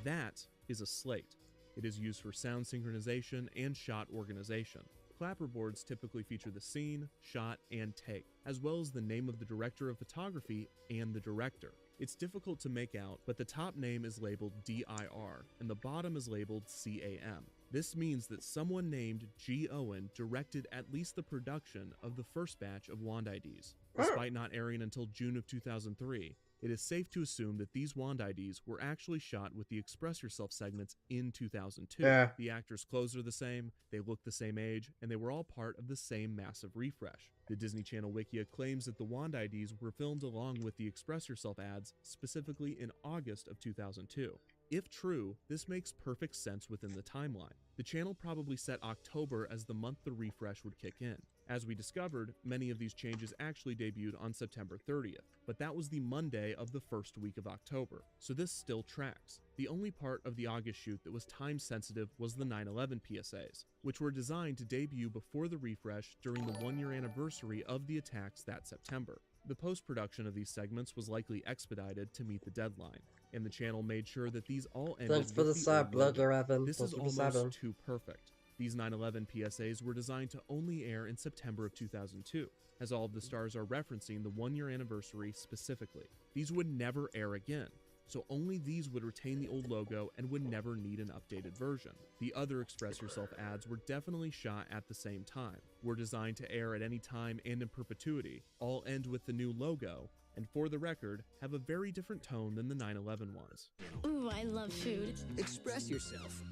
That is a slate. It is used for sound synchronization and shot organization. Clapperboards typically feature the scene, shot, and take, as well as the name of the director of photography and the director. It's difficult to make out, but the top name is labeled DIR, and the bottom is labeled CAM. This means that someone named G. Owen directed at least the production of the first batch of Wand IDs. Despite not airing until June of 2003, it is safe to assume that these Wand IDs were actually shot with the Express Yourself segments in 2002. Yeah. The actors' clothes are the same, they look the same age, and they were all part of the same massive refresh. The Disney Channel Wikia claims that the Wand IDs were filmed along with the Express Yourself ads, specifically in August of 2002. If true, this makes perfect sense within the timeline. The channel probably set October as the month the refresh would kick in. As we discovered, many of these changes actually debuted on September 30th, but that was the Monday of the first week of October, so this still tracks. The only part of the August shoot that was time-sensitive was the 9/11 PSAs, which were designed to debut before the refresh during the one-year anniversary of the attacks that September. The post-production of these segments was likely expedited to meet the deadline, and the channel made sure that these all ended Thanks for with the the sub, old logo. Blogger Evan. This Thanks is for the almost subbing. too perfect. These 9/11 PSAs were designed to only air in September of 2002, as all of the stars are referencing the one-year anniversary specifically. These would never air again, so only these would retain the old logo and would never need an updated version. The other Express Yourself ads were definitely shot at the same time, were designed to air at any time and in perpetuity, all end with the new logo, and for the record, have a very different tone than the 9/11 ones. Ooh, I love food. Express yourself.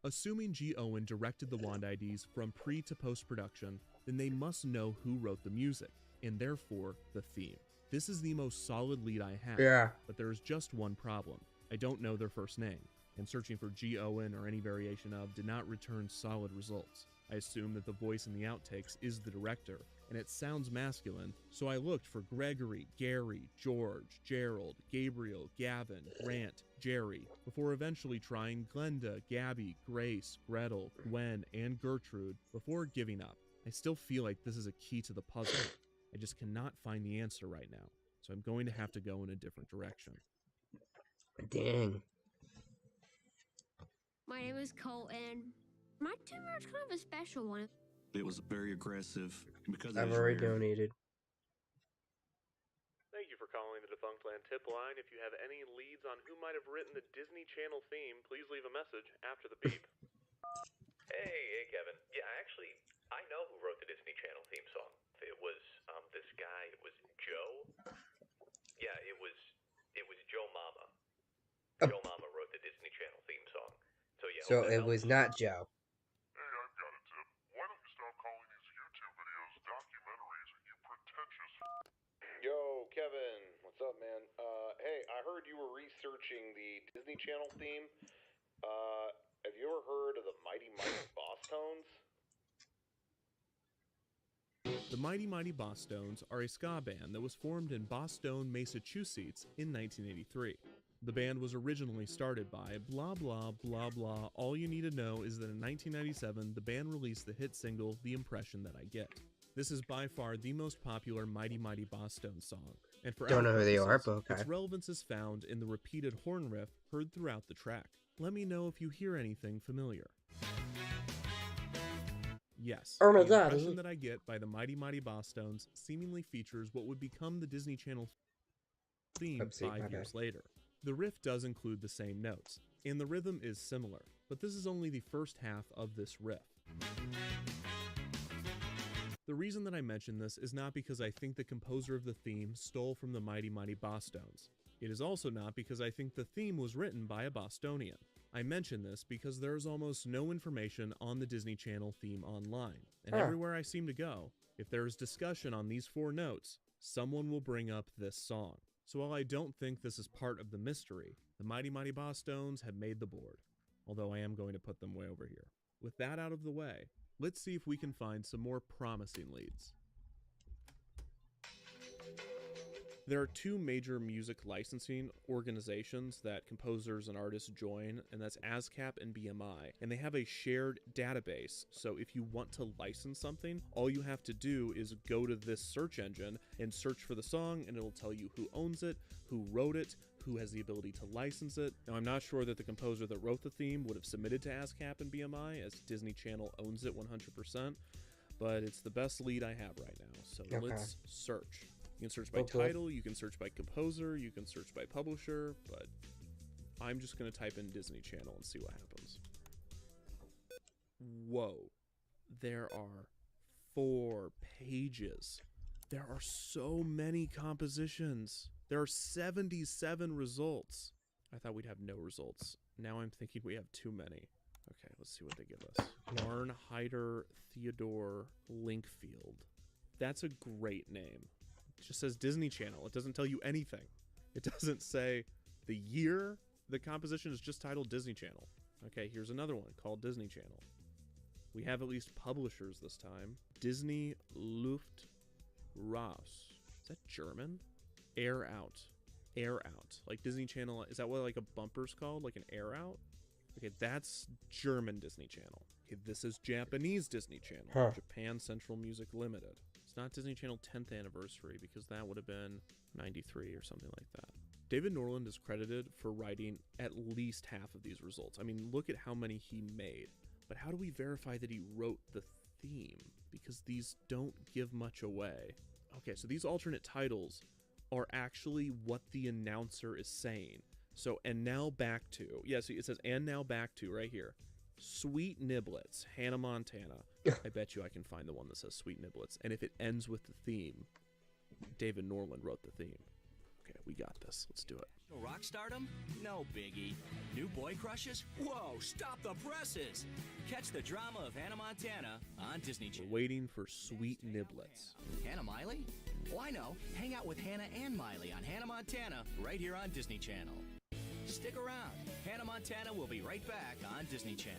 Assuming G. Owen directed the Wand IDs from pre to post-production, then they must know who wrote the music, and therefore the theme. This is the most solid lead I have, Yeah. but there is just one problem. I don't know their first name, and searching for G. Owen or any variation of did not return solid results. I assume that the voice in the outtakes is the director, and it sounds masculine, so I looked for Gregory, Gary, George, Gerald, Gabriel, Gavin, Grant, Jerry, before eventually trying Glenda, Gabby, Grace, Gretel, Gwen, and Gertrude before giving up. I still feel like this is a key to the puzzle. I just cannot find the answer right now, so I'm going to have to go in a different direction. Dang. My name is Colton. My tumor is kind of a special one. It was very aggressive because I've already donated. Thank you for calling the Defunct Land tip line. If you have any leads on who might have written the Disney Channel theme, please leave a message after the beep. Hey, Kevin. Yeah, actually, I know who wrote the Disney Channel theme song. It was this guy. It was Joe. Yeah, it was Joe Mama. Joe Mama wrote the Disney Channel theme song. So yeah. So it was not Joe. Hey, I've got a tip. Why don't you stop calling these YouTube videos documentaries, you pretentious... Yo, Kevin. What's up, man? Hey, I heard you were researching the Disney Channel theme. Have you ever heard of the Mighty Mighty Bosstones? The Mighty Mighty Bosstones are a ska band that was formed in Boston, Massachusetts in 1983. The band was originally started by blah blah blah blah. All you need to know is that in 1997, the band released the hit single, The Impression That I Get. This is by far the most popular Mighty Mighty Bosstones song, and for Don't our know who they are, purposes, but okay. its relevance is found in the repeated horn riff heard throughout the track. Let me know if you hear anything familiar. Yes, Oh my the God, impression is it- that I get by the Mighty Mighty Bosstones seemingly features what would become the Disney Channel theme Oopsie, my 5 years bad. later. The riff does include the same notes, and the rhythm is similar, but this is only the first half of this riff. The reason that I mention this is not because I think the composer of the theme stole from the Mighty Mighty Bosstones. It is also not because I think the theme was written by a Bostonian. I mention this because there is almost no information on the Disney Channel theme online, and Huh. everywhere I seem to go, if there is discussion on these 4 notes, someone will bring up this song. So while I don't think this is part of the mystery, the Mighty Mighty Bosstones have made the board, although I am going to put them way over here. With that out of the way, let's see if we can find some more promising leads. There are two major music licensing organizations that composers and artists join, and that's ASCAP and BMI, and they have a shared database. So if you want to license something, all you have to do is go to this search engine and search for the song, and it'll tell you who owns it, who wrote it, who has the ability to license it. Now, I'm not sure that the composer that wrote the theme would have submitted to ASCAP and BMI, as Disney Channel owns it 100%, but it's the best lead I have right now. So let's search. You can search by title, you can search by composer, you can search by publisher, but I'm just going to type in Disney Channel and see what happens. Whoa. There are 4 pages. There are so many compositions. There are 77 results. I thought we'd have no results. Now I'm thinking we have too many. Okay, let's see what they give us. Narnheider Theodore Linkfield. That's a great name. It just says Disney Channel. It doesn't tell you anything. It doesn't say the year. The composition is just titled Disney Channel. Okay, here's another one called Disney Channel. We have at least publishers this time. Disney Luft Raus. Is that German? Air Out. Air Out. Like Disney Channel. Is that what like a bumper's called? Like an air out? Okay, that's German Disney Channel. Okay, this is Japanese Disney Channel. Japan Central Music Limited. It's not Disney Channel 10th anniversary because that would have been 93 or something like that. David Norland is credited for writing at least half of these results. I mean, look at how many he made. But how do we verify that he wrote the theme? Because these don't give much away. Okay, so these alternate titles are actually what the announcer is saying. So, and now back to, yeah, so it says, and now back to right here. Sweet Niblets, Hannah Montana. I bet you I can find the one that says Sweet Niblets. And if it ends with the theme, David Norland wrote the theme. Okay, we got this. Let's do it. Rock stardom? No biggie. New boy crushes? Whoa, stop the presses! Catch the drama of Hannah Montana on Disney Channel. We're waiting for Sweet Niblets. Hannah Miley? Well, I know. Hang out with Hannah and Miley on Hannah Montana right here on Disney Channel. Stick around. Hannah Montana will be right back on Disney Channel.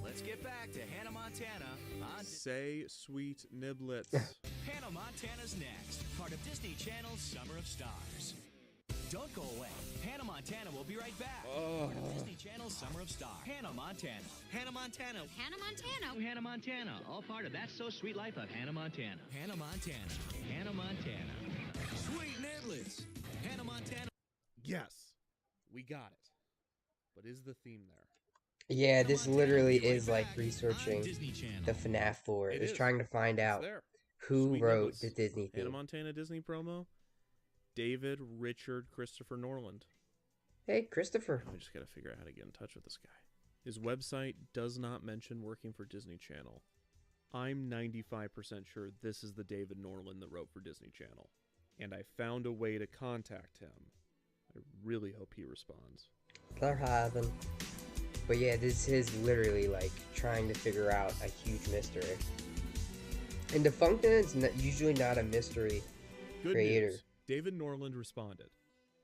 Let's get back to Hannah Montana on Say Sweet Niblets. Hannah Montana's next, part of Disney Channel's Summer of Stars. Don't go away. Hannah Montana will be right back. Part of Disney Channel's Summer of Stars. Hannah Montana. Hannah Montana. Hannah Montana. Hannah Montana, all part of That's So Sweet Life of Hannah Montana. Hannah Montana. Hannah Montana. Sweet Niblets. Hannah Montana. Yes, we got it. But is the theme there? Yeah, this literally is like researching the FNAF lore. It's trying to find out who Sweet wrote Niblets. the Disney Hannah theme. Montana Disney promo. David Richard Christopher Norland. Hey, Christopher. I just gotta figure out how to get in touch with this guy. His website does not mention working for Disney Channel. I'm 95% sure this is the David Norland that wrote for Disney Channel. And I found a way to contact him. I really hope he responds. They're having. But yeah, this is literally like trying to figure out a huge mystery. And Defunctin is usually not a mystery Good creator. news. David Norland responded.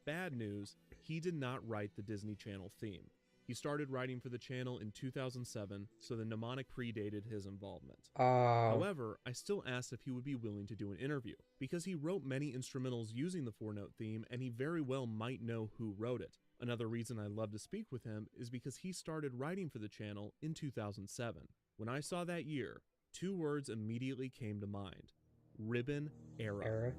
Bad news, he did not write the Disney Channel theme. He started writing for the channel in 2007, so the mnemonic predated his involvement. However, I still asked if he would be willing to do an interview, because he wrote many instrumentals using the 4-note theme, and he very well might know who wrote it. Another reason I'd love to speak with him is because he started writing for the channel in 2007. When I saw that year, 2 words immediately came to mind. Ribbon Era.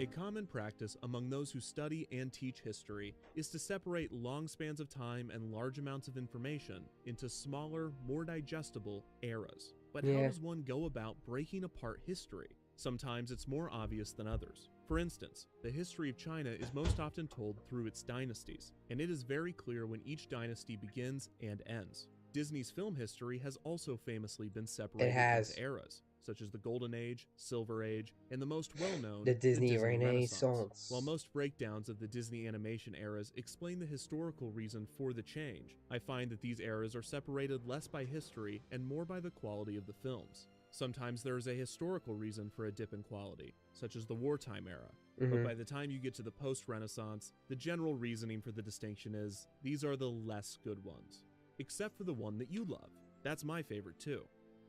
A common practice among those who study and teach history is to separate long spans of time and large amounts of information into smaller, more digestible eras. But how does one go about breaking apart history? Sometimes it's more obvious than others. For instance, the history of China is most often told through its dynasties, and it is very clear when each dynasty begins and ends. Disney's film history has also famously been separated into eras, such as the Golden Age, Silver Age, and the most well-known, the Disney Renaissance. While most breakdowns of the Disney animation eras explain the historical reason for the change, I find that these eras are separated less by history and more by the quality of the films. Sometimes there is a historical reason for a dip in quality, such as the wartime era. But by the time you get to the post-Renaissance, the general reasoning for the distinction is, these are the less good ones. Except for the one that you love. That's my favorite too.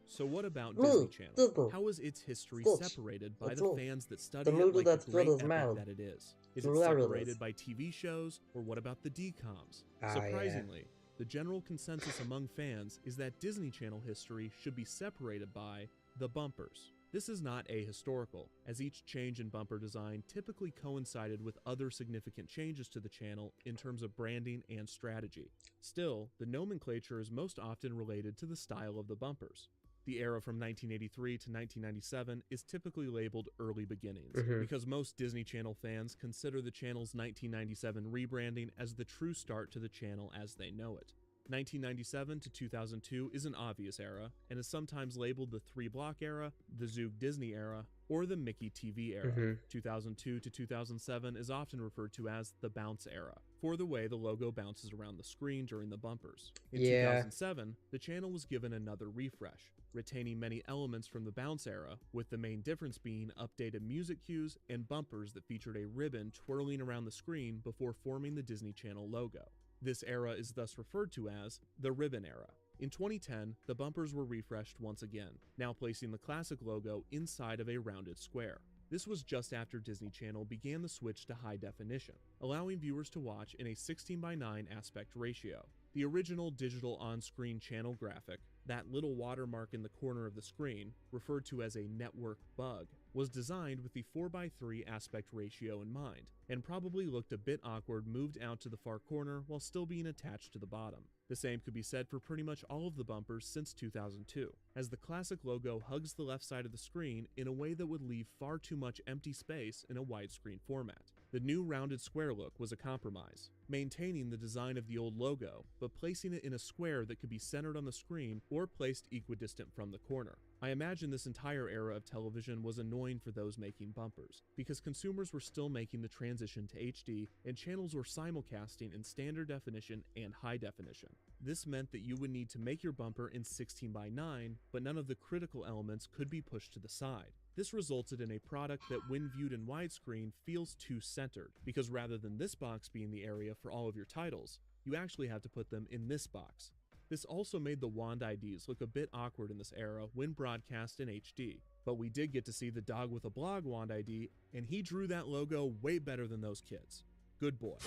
So what about No, Disney Channel? Disney. How is its history Scotch. separated by It's the not. fans that study The it noodle like the that's great filled his epic mouth. that it is? Is The it noodles. separated by TV shows, or what about the DComs? Ah, yeah. Surprisingly, the general consensus among fans is that Disney Channel history should be separated by the bumpers. This is not ahistorical, as each change in bumper design typically coincided with other significant changes to the channel in terms of branding and strategy. Still, the nomenclature is most often related to the style of the bumpers. The era from 1983 to 1997 is typically labeled early beginnings, because most Disney Channel fans consider the channel's 1997 rebranding as the true start to the channel as they know it. 1997 to 2002 is an obvious era, and is sometimes labeled the 3-block era, the Zoog Disney era, or the Mickey TV era. 2002 to 2007 is often referred to as the Bounce era, for the way the logo bounces around the screen during the bumpers. In 2007, the channel was given another refresh, retaining many elements from the Bounce era, with the main difference being updated music cues and bumpers that featured a ribbon twirling around the screen before forming the Disney Channel logo. This era is thus referred to as the Ribbon Era. In 2010, the bumpers were refreshed once again, now placing the classic logo inside of a rounded square. This was just after Disney Channel began the switch to high definition, allowing viewers to watch in a 16:9 aspect ratio. The original digital on-screen channel graphic, that little watermark in the corner of the screen, referred to as a network bug, was designed with the 4:3 aspect ratio in mind, and probably looked a bit awkward moved out to the far corner while still being attached to the bottom. The same could be said for pretty much all of the bumpers since 2002, as the classic logo hugs the left side of the screen in a way that would leave far too much empty space in a widescreen format. The new rounded square look was a compromise, maintaining the design of the old logo, but placing it in a square that could be centered on the screen or placed equidistant from the corner. I imagine this entire era of television was annoying for those making bumpers, because consumers were still making the transition to HD and channels were simulcasting in standard definition and high definition. This meant that you would need to make your bumper in 16:9, but none of the critical elements could be pushed to the side. This resulted in a product that when viewed in widescreen feels too centered, because rather than this box being the area for all of your titles, you actually have to put them in this box. This also made the wand IDs look a bit awkward in this era when broadcast in HD, but we did get to see the dog with a blog wand ID, and he drew that logo way better than those kids. Good boy.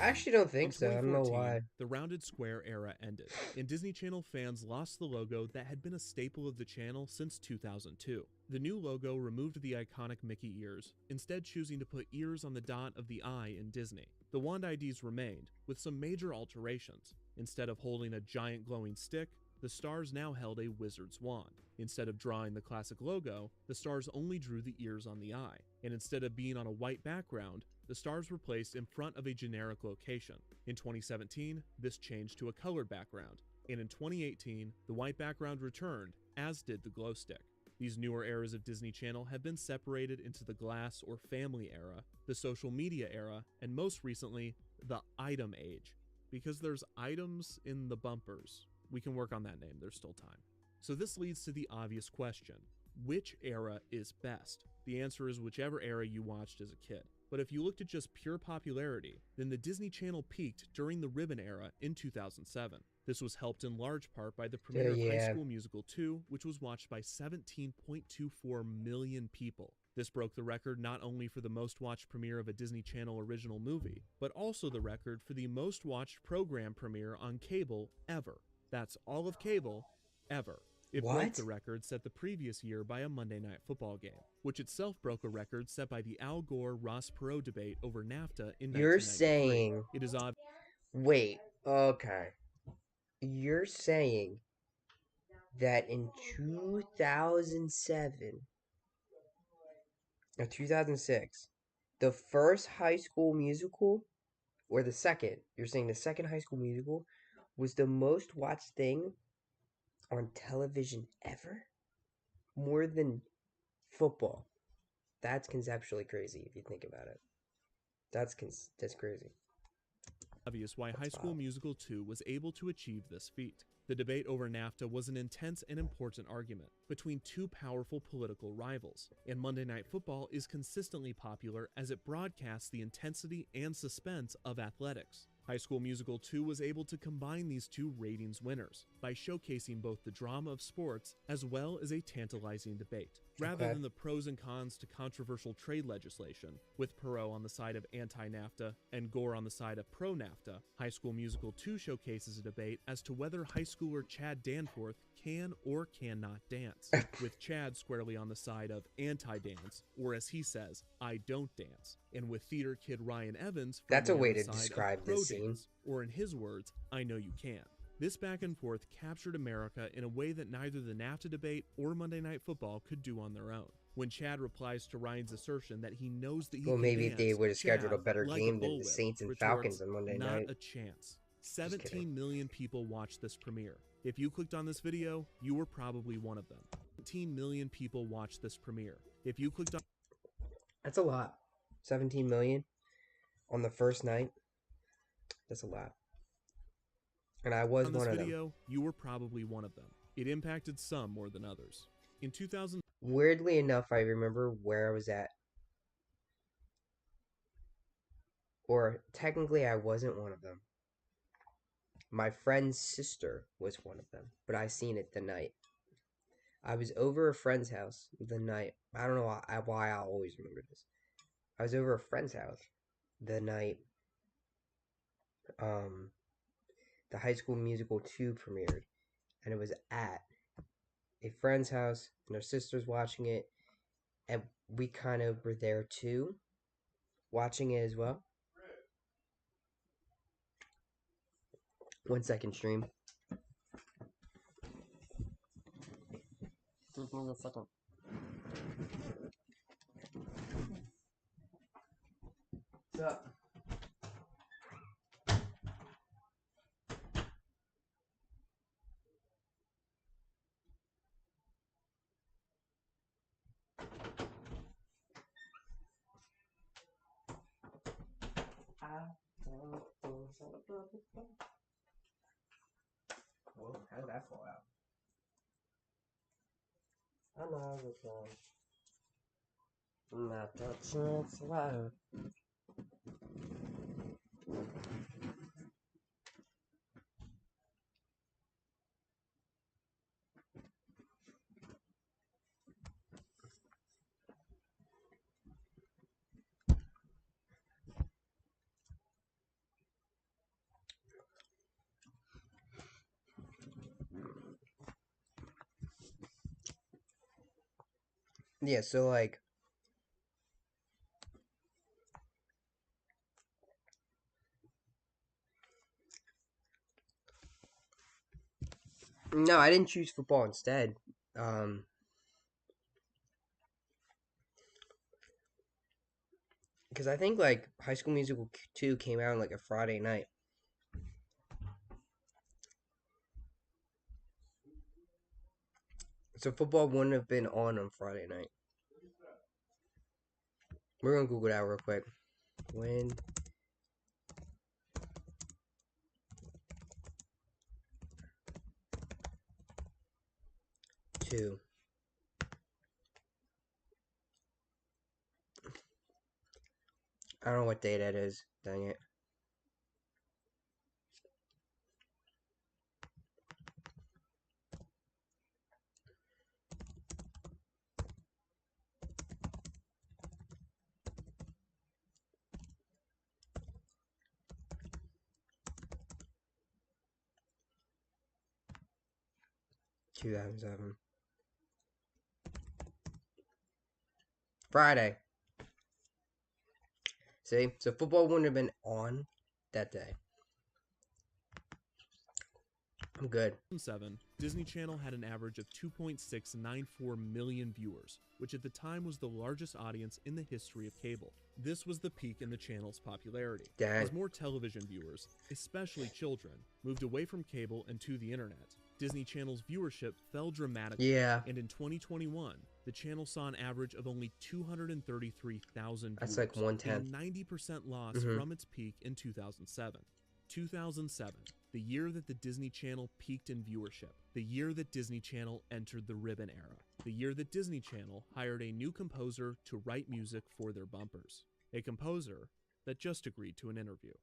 I actually don't think In so. I don't know 2014, why. the rounded square era ended, and Disney Channel fans lost the logo that had been a staple of the channel since 2002. The new logo removed the iconic Mickey ears, instead choosing to put ears on the dot of the eye in Disney. The wand IDs remained, with some major alterations. Instead of holding a giant glowing stick, the stars now held a wizard's wand. Instead of drawing the classic logo, the stars only drew the ears on the eye, and instead of being on a white background, the stars were placed in front of a generic location. In 2017, this changed to a colored background, and in 2018, the white background returned, as did the glow stick. These newer eras of Disney Channel have been separated into the glass or family era, the social media era, and most recently, the item age, because there's items in the bumpers. We can work on that name, there's still time. So this leads to the obvious question: which era is best? The answer is whichever era you watched as a kid. But if you looked at just pure popularity, then the Disney Channel peaked during the Ribbon era in 2007. This was helped in large part by the premiere of High School Musical 2, which was watched by 17.24 million people. This broke the record not only for the most watched premiere of a Disney Channel original movie, but also the record for the most watched program premiere on cable ever. That's all of cable ever. It broke the record set the previous year by a Monday Night Football game, which itself broke a record set by the Al Gore-Ross Perot debate over NAFTA in 1993. You're saying... It is obvious. Wait, okay. You're saying that in 2007 or 2006, the first High School Musical, or the second, you're saying the second High School Musical, was the most watched thing on television ever? More than football. That's conceptually crazy if you think about it. That's crazy. Obvious why High School Musical 2 was able to achieve this feat. The debate over NAFTA was an intense and important argument between two powerful political rivals, and Monday Night Football is consistently popular as it broadcasts the intensity and suspense of athletics. High School Musical 2 was able to combine these two ratings winners by showcasing both the drama of sports as well as a tantalizing debate. Rather than the pros and cons to controversial trade legislation, with Perot on the side of anti-NAFTA and Gore on the side of pro-NAFTA, High School Musical 2 showcases a debate as to whether high schooler Chad Danforth can or cannot dance, with Chad squarely on the side of anti-dance, or as he says, I don't dance, and with theater kid Ryan Evans That's a firmly way on the to side describe of this scene. pro-dance, or in his words, I know you can. This back and forth captured America in a way that neither the NAFTA debate or Monday Night Football could do on their own. When Chad replies to Ryan's assertion that he knows that he Well, can maybe if they dance, would have scheduled a Chad, better like game than the bullwhip, Saints and retorts, Falcons on Monday not night. a chance. kidding. 17 million people watched this premiere. If you clicked on this video, you were probably one of them. 17 million people watched this premiere. If you clicked on... That's a lot. 17 million on the first night. That's a lot. And I was on this one of video, them. you were probably one of them. It impacted some more than others. In 2000... Weirdly enough, I remember where I was at. Or technically, I wasn't one of them. My friend's sister was one of them, but I seen it the night. I was over a friend's house the night. I don't know why I always remember this. I was over a friend's house the night the High School Musical 2 premiered, and it was at a friend's house, and our sister's watching it, and we kind of were there too, watching it as well. 1 second, stream. Give me a second. What's up? Whoa, how did that fall out? I'm not touching it's loud. Yeah, so like no, I didn't choose football instead. Because I think like High School Musical 2 came out on like a Friday night. So football wouldn't have been on Friday night. We're gonna Google that real quick. When two. I don't know what day that is. Dang it. Two 2007. Friday. See? So football wouldn't have been on that day. I'm good. 2007, Disney Channel had an average of 2.694 million viewers, which at the time was the largest audience in the history of cable. This was the peak in the channel's popularity. Dang. As more television viewers, especially children, moved away from cable and to the internet, Disney Channel's viewership fell dramatically. Yeah. And in 2021, the channel saw an average of only 233,000 viewers. That's like 1/10. A 90% loss from its peak in 2007. 2007, the year that the Disney Channel peaked in viewership, the year that Disney Channel entered the ribbon era, the year that Disney Channel hired a new composer to write music for their bumpers, a composer that just agreed to an interview.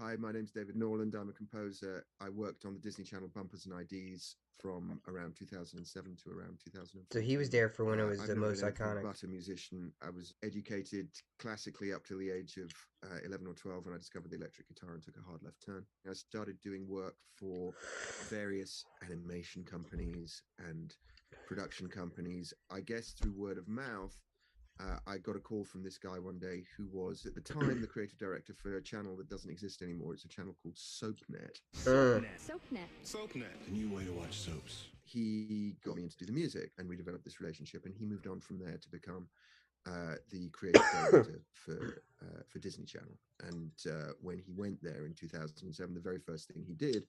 Hi, my name's David Norland. I'm a composer. I worked on the Disney Channel bumpers and IDs from around 2007 to around 2014. So he was there for when it was I've the never most been anything iconic. but a musician. I was educated classically up to the age of 11 or 12 when I discovered the electric guitar and took a hard left turn. I started doing work for various animation companies and production companies, I guess through word of mouth. I got a call from this guy one day who was at the time the creative director for a channel that doesn't exist anymore. It's a channel called SoapNet. SoapNet. The new way to watch soaps. He got me in to do the music, and we developed this relationship, and he moved on from there to become the creative director for Disney Channel. And when he went there in 2007, the very first thing he did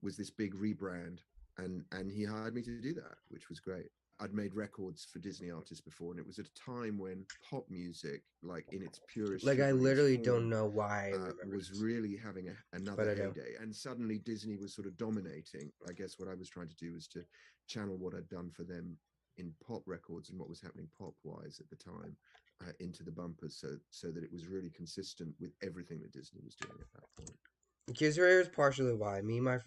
was this big rebrand, and he hired me to do that, which was great. I'd made records for Disney artists before, and it was at a time when pop music, like in its purest, Like, I literally form, don't know why I was really having another heyday. And suddenly Disney was sort of dominating. I guess what I was trying to do was to channel what I'd done for them in pop records and what was happening pop-wise at the time into the bumpers, so that it was really consistent with everything that Disney was doing at that point. Gears was partially why. Me and my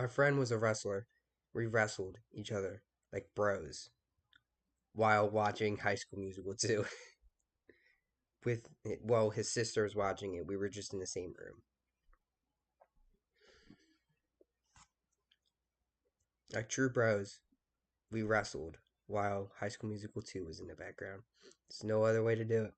friend was a wrestler. We wrestled each other like bros while watching High School Musical 2. His sister was watching it. We were just in the same room. Like true bros, we wrestled while High School Musical 2 was in the background. There's no other way to do it.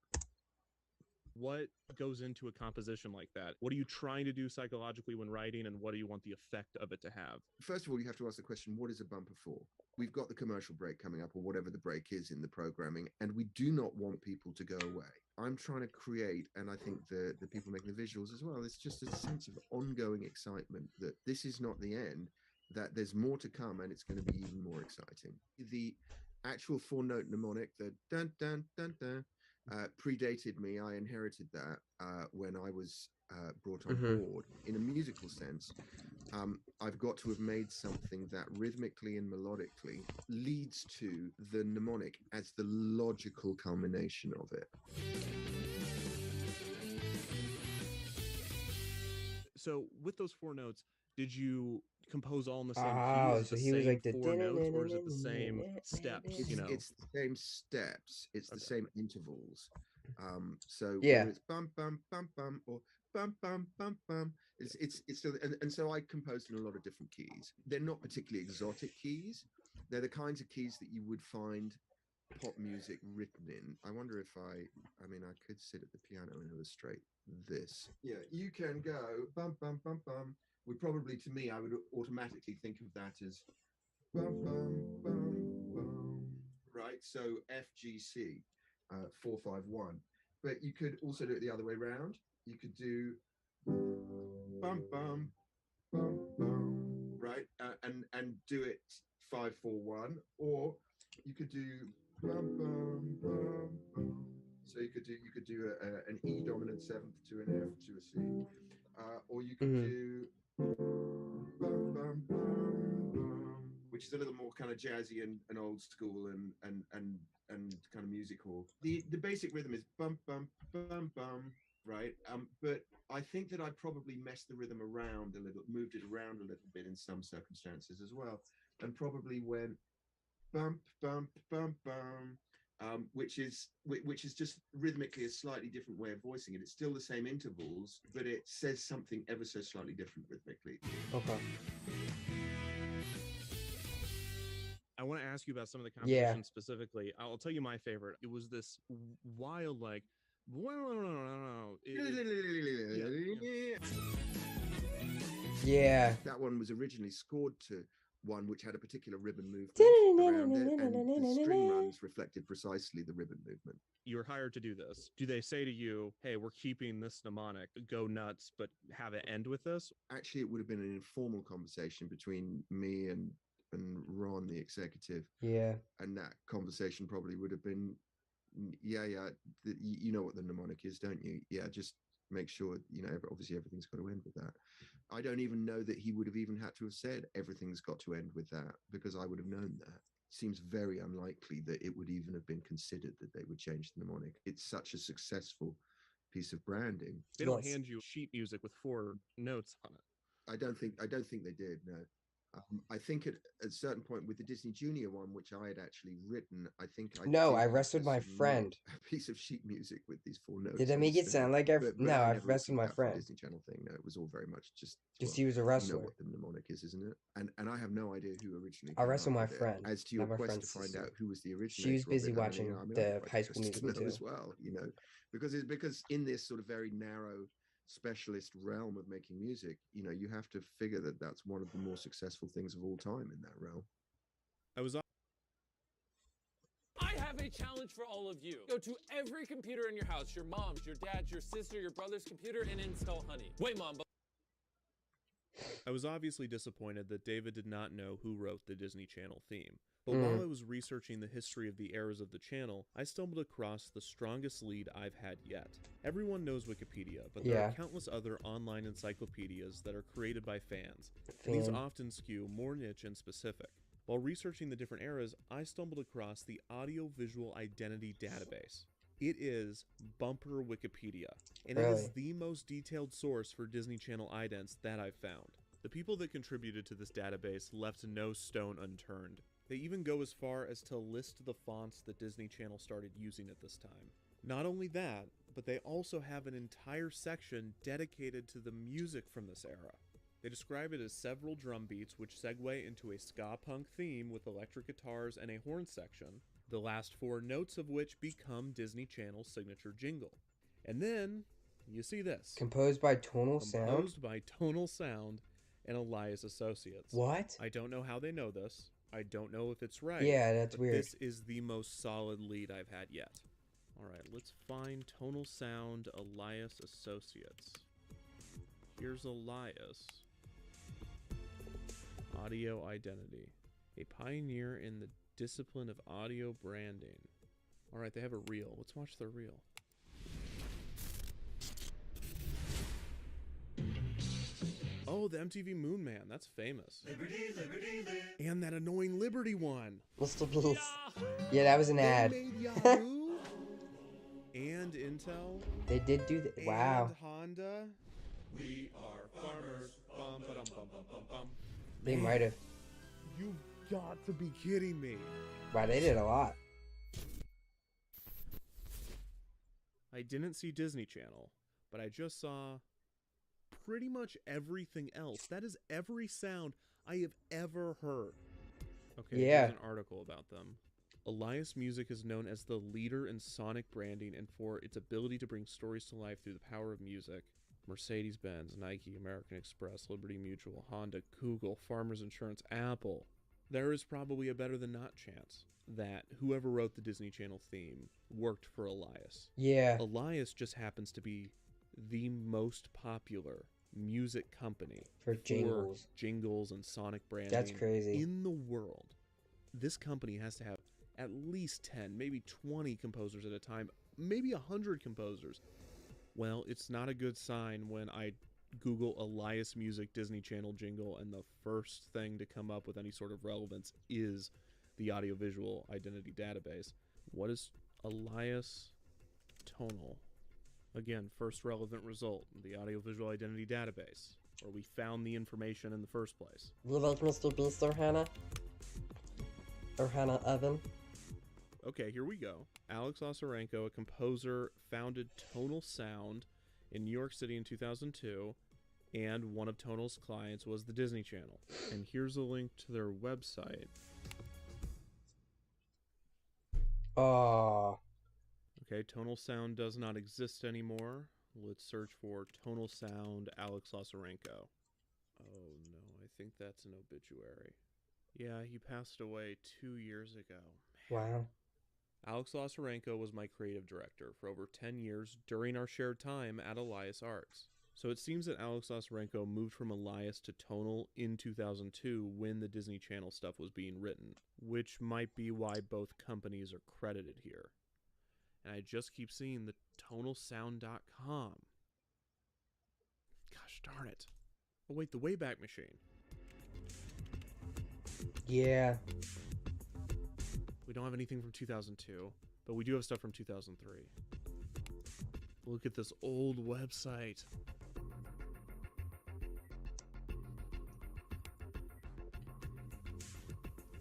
What goes into a composition like that? What are you trying to do psychologically when writing, and what do you want the effect of it to have? First of all, you have to ask the question, what is a bumper for? We've got the commercial break coming up, or whatever the break is in the programming, and we do not want people to go away. I'm trying to create, and I think the people making the visuals as well, it's just a sense of ongoing excitement that this is not the end, that there's more to come, and it's going to be even more exciting. The actual 4-note mnemonic, the dun dun dun dun, predated me. I inherited that when I was brought on board. In a musical sense, I've got to have made something that rhythmically and melodically leads to the mnemonic as the logical culmination of it. So with those 4 notes, did you compose all in the same key? Oh, so he was like the 4 notes, or is it the same steps? It's the same steps. It's the same intervals. So yeah, whether it's bum bum bum bum or bum bum bum bum, it's still, and so I composed in a lot of different keys. They're not particularly exotic keys. They're the kinds of keys that you would find pop music written in. I wonder if I could sit at the piano and illustrate this. Yeah, you can go bum bum bum bum. Would probably, to me, I would automatically think of that as bum bum bum bum. Right, so F G C, 4-5-1. But you could also do it the other way around. You could do bum bum bum bum. Right, and do it 5-4-1, or you could do bum bum bum bum. So you could do an E dominant 7th to an F to a C, or you could do bum bum bum bum, which is a little more kind of jazzy and old school and kind of music hall. The basic rhythm is bum bum bum bum, right? But I think that I probably messed the rhythm around a little, moved it around a little bit in some circumstances as well, and probably went bump bump bump bum. Which is just rhythmically a slightly different way of voicing it. It's still the same intervals, but it says something ever so slightly different rhythmically. Okay. I want to ask you about some of the compositions specifically. I'll tell you my favorite. It was this wild, like, yeah. That one was originally scored to one which had a particular ribbon movement around it, and the string runs reflected precisely the ribbon movement. You're hired to do this. Do they say to you, hey, we're keeping this mnemonic, go nuts, but have it end with this? Actually, it would have been an informal conversation between me and Ron, the executive. Yeah. And that conversation probably would have been, you know what the mnemonic is, don't you? Yeah, just make sure, obviously everything's got to end with that. I don't even know that he would have even had to have said everything's got to end with that, because I would have known that. Seems very unlikely that it would even have been considered that they would change the mnemonic. It's such a successful piece of branding. They don't hand you sheet music with 4 notes on it. I don't think they did. No, I think at a certain point with the Disney Junior one, which I had actually written, I think I No, did I have wrestled my submit friend. a piece of sheet music with these 4 notes. Did I on make the it sound thing. like I've no? I I've never wrestled took my that for the friend. Disney Channel thing. No, it was all very much just He was a You wrestler. know what the mnemonic is, isn't it? And I have no idea who originally. I came wrestled up my with it. friend, As to your not my quest friend's to find sister. out who was the originator. She was busy of it, watching I'd be the quite High School interested to Musical know too. as well. Because in this sort of very narrow specialist realm of making music, you have to figure that that's one of the more successful things of all time in that realm. I have a challenge for all of you. Go to every computer in your house, your mom's, your dad's, your sister, your brother's computer, and install Honey. Wait, Mom, but I was obviously disappointed that David did not know who wrote the Disney Channel theme. But Mm. while I was researching the history of the eras of the channel, I stumbled across the strongest lead I've had yet. Everyone knows Wikipedia, but there are Yeah. countless other online encyclopedias that are created by fans. And these Fan. often skew more niche and specific. While researching the different eras, I stumbled across the Audiovisual Identity Database. It is bumper Wikipedia, and it is Really? the most detailed source for Disney Channel idents that I've found. The people that contributed to this database left no stone unturned. They even go as far as to list the fonts that Disney Channel started using at this time. Not only that, but they also have an entire section dedicated to the music from this era. They describe it as several drum beats which segue into a ska punk theme with electric guitars and a horn section, the last 4 notes of which become Disney Channel's signature jingle. And then, you see this. Composed by Tonal Sound? Composed by Tonal Sound and Elias Associates. What? I don't know how they know this. I don't know if it's right. Yeah, that's but weird. This is the most solid lead I've had yet. Alright, let's find Tonal Sound Elias Associates. Here's Elias. Audio Identity. A pioneer in the discipline of audio branding. Alright, they have a reel. Let's watch their reel. Oh, the MTV Moon Man. That's famous. And that annoying Liberty one. Mr. Beast. Yeah, that was an ad. They made Yahoo and Intel. They did do that. Wow. And Honda. We are farmers. Bum, ba-dum, bum, bum, bum, bum. They might have. You've got to be kidding me. Wow, they did a lot. I didn't see Disney Channel, but I just saw pretty much everything else. That is every sound I have ever heard. Okay, Yeah. Here's an article about them. Elias Music is known as the leader in sonic branding and for its ability to bring stories to life through the power of music. Mercedes-Benz, Nike, American Express, Liberty Mutual, Honda, Google, Farmers Insurance, Apple. There is probably a better than not chance that whoever wrote the Disney Channel theme worked for Elias. Yeah. Elias just happens to be the most popular music company For jingles. and sonic branding That's crazy. in the world. This company has to have at least 10, maybe 20 composers at a time, maybe 100 composers. Well, it's not a good sign when I Google Elias Music Disney Channel jingle and the first thing to come up with any sort of relevance is the Audiovisual Identity Database. What is Elias Tonal? Again, first relevant result, the Audiovisual Identity Database, where we found the information in the first place. You like Mr. Beast or Hannah? Or Hannah Evan? Okay, here we go. Alex Osarenko, a composer, founded Tonal Sound in New York City in 2002, and one of Tonal's clients was the Disney Channel. And here's a link to their website. Oh. Okay, Tonal Sound does not exist anymore. Let's search for Tonal Sound Alex Osarenko. Oh no, I think that's an obituary. Yeah, he passed away 2 years ago. Wow. Alex Osarenko was my creative director for over 10 years during our shared time at Elias Arts. So it seems that Alex Osarenko moved from Elias to Tonal in 2002 when the Disney Channel stuff was being written, which might be why both companies are credited here. And I just keep seeing the tonalsound.com. Gosh darn it. Oh wait, the Wayback Machine. Yeah. We don't have anything from 2002, but we do have stuff from 2003. Look at this old website.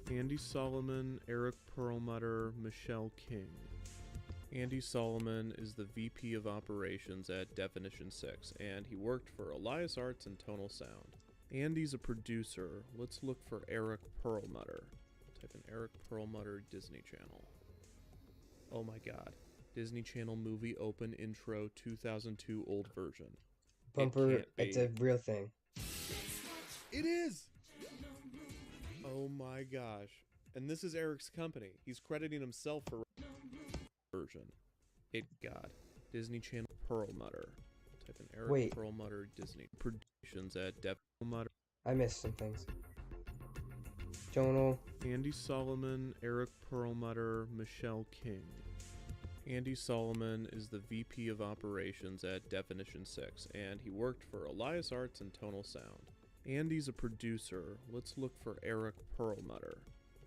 Andy Solomon, Eric Perlmutter, Michelle King. Andy Solomon is the VP of Operations at Definition 6, and he worked for Elias Arts and Tonal Sound. Andy's a producer. Let's look for Eric Perlmutter. Type in Eric Perlmutter, Disney Channel. Oh my god. Disney Channel movie open intro 2002 old version. Bumper, it's a real thing. It is! Oh my gosh. And this is Eric's company. He's crediting himself for version. God. Disney Channel Perlmutter. Type in Eric Perlmutter Disney Productions at Perlmutter. I missed some things. Tonal. Andy Solomon, Eric Perlmutter, Michelle King. Andy Solomon is the VP of Operations at Definition 6, and he worked for Elias Arts and Tonal Sound. Andy's a producer. Let's look for Eric Perlmutter.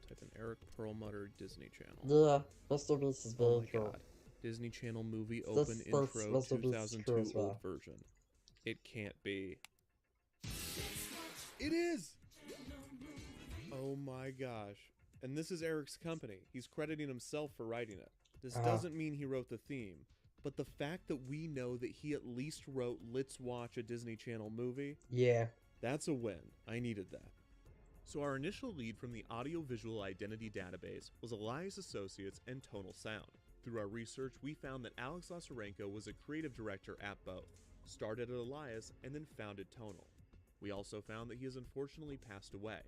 Type in Eric Perlmutter, Disney Channel. Yeah, Mr. Beast is very cool. God. Disney Channel movie open intro 2002 old version. It can't be. It is! Oh my gosh. And this is Eric's company. He's crediting himself for writing it. This doesn't mean he wrote the theme, but the fact that we know that he at least wrote Let's Watch a Disney Channel movie, yeah, that's a win. I needed that. So our initial lead from the Audiovisual Identity Database was Elias Associates and Tonal Sound. Through our research, we found that Alex Lazarenko was a creative director at both, started at Elias, and then founded Tonal. We also found that he has unfortunately passed away.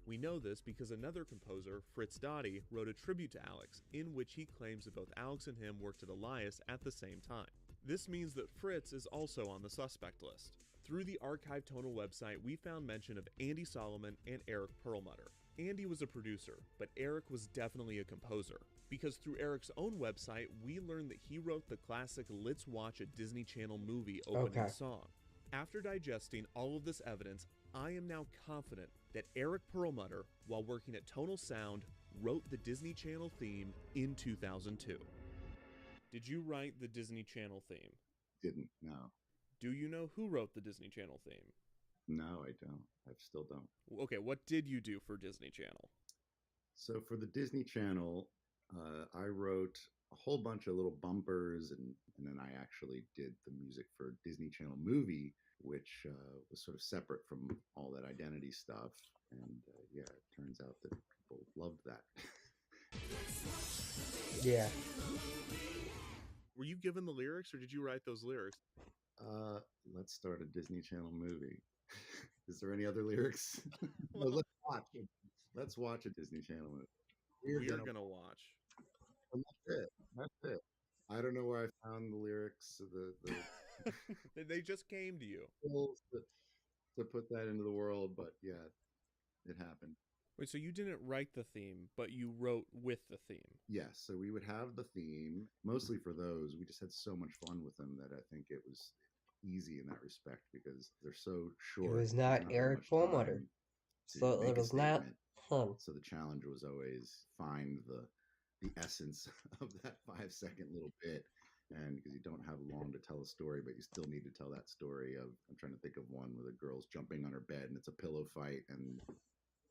We know this because another composer, Fritz Dottie, wrote a tribute to Alex, in which he claims that both Alex and him worked at Elias at the same time. This means that Fritz is also on the suspect list. Through the Archive Tonal website, we found mention of Andy Solomon and Eric Perlmutter. Andy was a producer, but Eric was definitely a composer, because through Eric's own website, we learned that he wrote the classic Let's Watch a Disney Channel movie opening song. After digesting all of this evidence, I am now confident that Eric Perlmutter, while working at Tonal Sound, wrote the Disney Channel theme in 2002. Did you write the Disney Channel theme? Didn't, no. Do you know who wrote the Disney Channel theme? No, I don't. I still don't. Okay, what did you do for Disney Channel? So for the Disney Channel, I wrote a whole bunch of little bumpers, and then I actually did the music for Disney Channel movie, which was sort of separate from all that identity stuff. And yeah, it turns out that people loved that. Yeah. Were you given the lyrics, or did you write those lyrics? Let's start a Disney Channel movie. Is there any other lyrics? No, let's watch a Disney Channel movie. We're gonna watch. And that's it. That's it. I don't know where I found the lyrics. They just came to you. To put that into the world, but yeah, it happened. Wait, so you didn't write the theme, but you wrote with the theme? Yes, so we would have the theme, mostly for those. We just had so much fun with them that I think it was easy in that respect because they're so short. It was not Eric Perlmutter, so it was not him. So the challenge was always find the essence of that 5-second little bit. And because you don't have long to tell a story, but you still need to tell that story of, I'm trying to think of one where the girl's jumping on her bed and it's a pillow fight and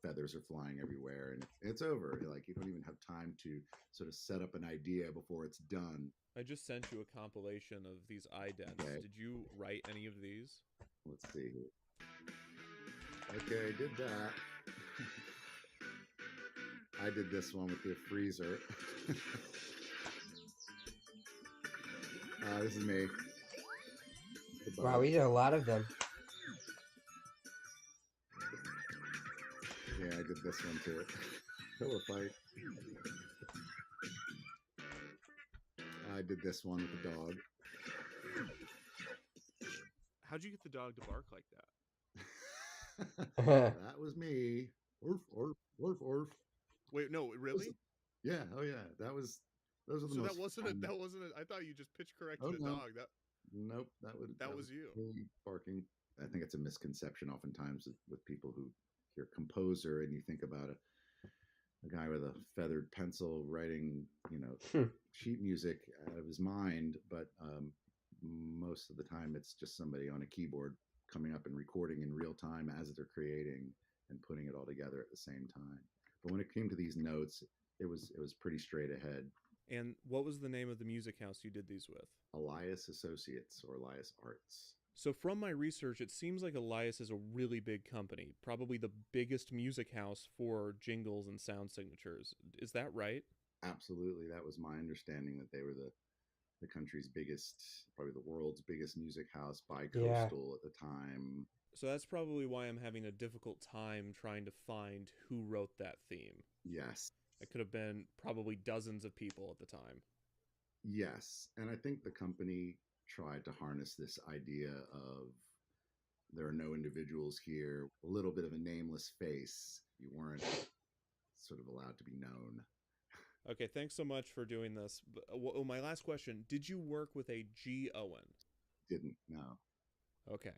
feathers are flying everywhere and it's over. Like you don't even have time to sort of set up an idea before it's done. I just sent you a compilation of these idents. Okay. Did you write any of these? Let's see here. Okay, I did that. I did this one with the freezer. This is me. Wow, we did a lot of them. Yeah, I did this one too. Pillow fight. I did this one with the dog. How'd you get the dog to bark like that? That was me. Orf, orf, orf, orf. Wait, no, really? Yeah, oh yeah. Those are the so most that wasn't I thought you just pitch corrected the dog. Nope, that was you. Me barking. I think it's a misconception oftentimes with people who hear composer and you think about a guy with a feathered pencil writing, sheet music out of his mind, but most of the time it's just somebody on a keyboard coming up and recording in real time as they're creating and putting it all together at the same time. But when it came to these notes, it was pretty straight ahead. And what was the name of the music house you did these with? Elias Associates or Elias Arts. So from my research, it seems like Elias is a really big company, probably the biggest music house for jingles and sound signatures. Is that right? Absolutely. That was my understanding, that they were the country's biggest, probably the world's biggest music house, bi-coastal at the time. So that's probably why I'm having a difficult time trying to find who wrote that theme. Yes. It could have been probably dozens of people at the time. Yes. And I think the company tried to harness this idea of there are no individuals here, a little bit of a nameless face. You weren't sort of allowed to be known. Okay, thanks so much for doing this. My last question, did you work with a G. Owen? Didn't, no. Okay.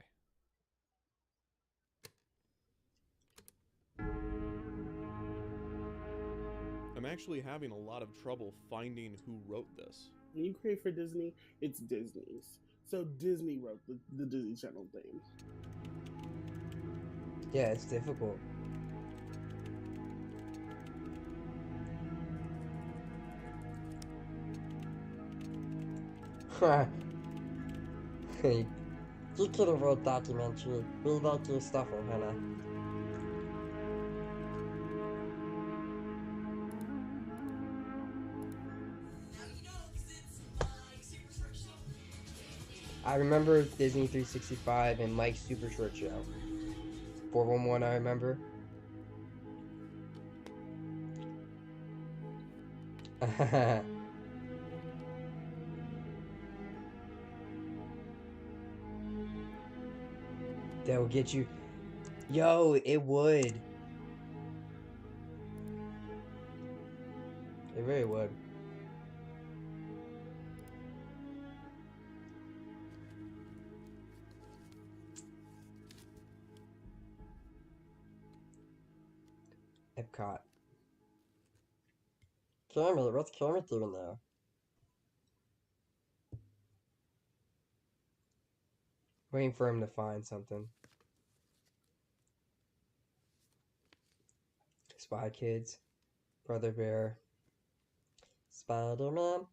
I'm actually having a lot of trouble finding who wrote this. When you create for Disney, it's Disney's. So Disney wrote the Disney Channel theme. Yeah, it's difficult. Hey, you could have wrote documentary. We like your stuff, Hannah. I remember Disney 365 and Mike's Super Short Show. 411, I remember. That will get you. Yo, it would. It really would. Epcot. Kermit, what's Kermit doing there? Waiting for him to find something. Spy Kids, Brother Bear, Spider-Man.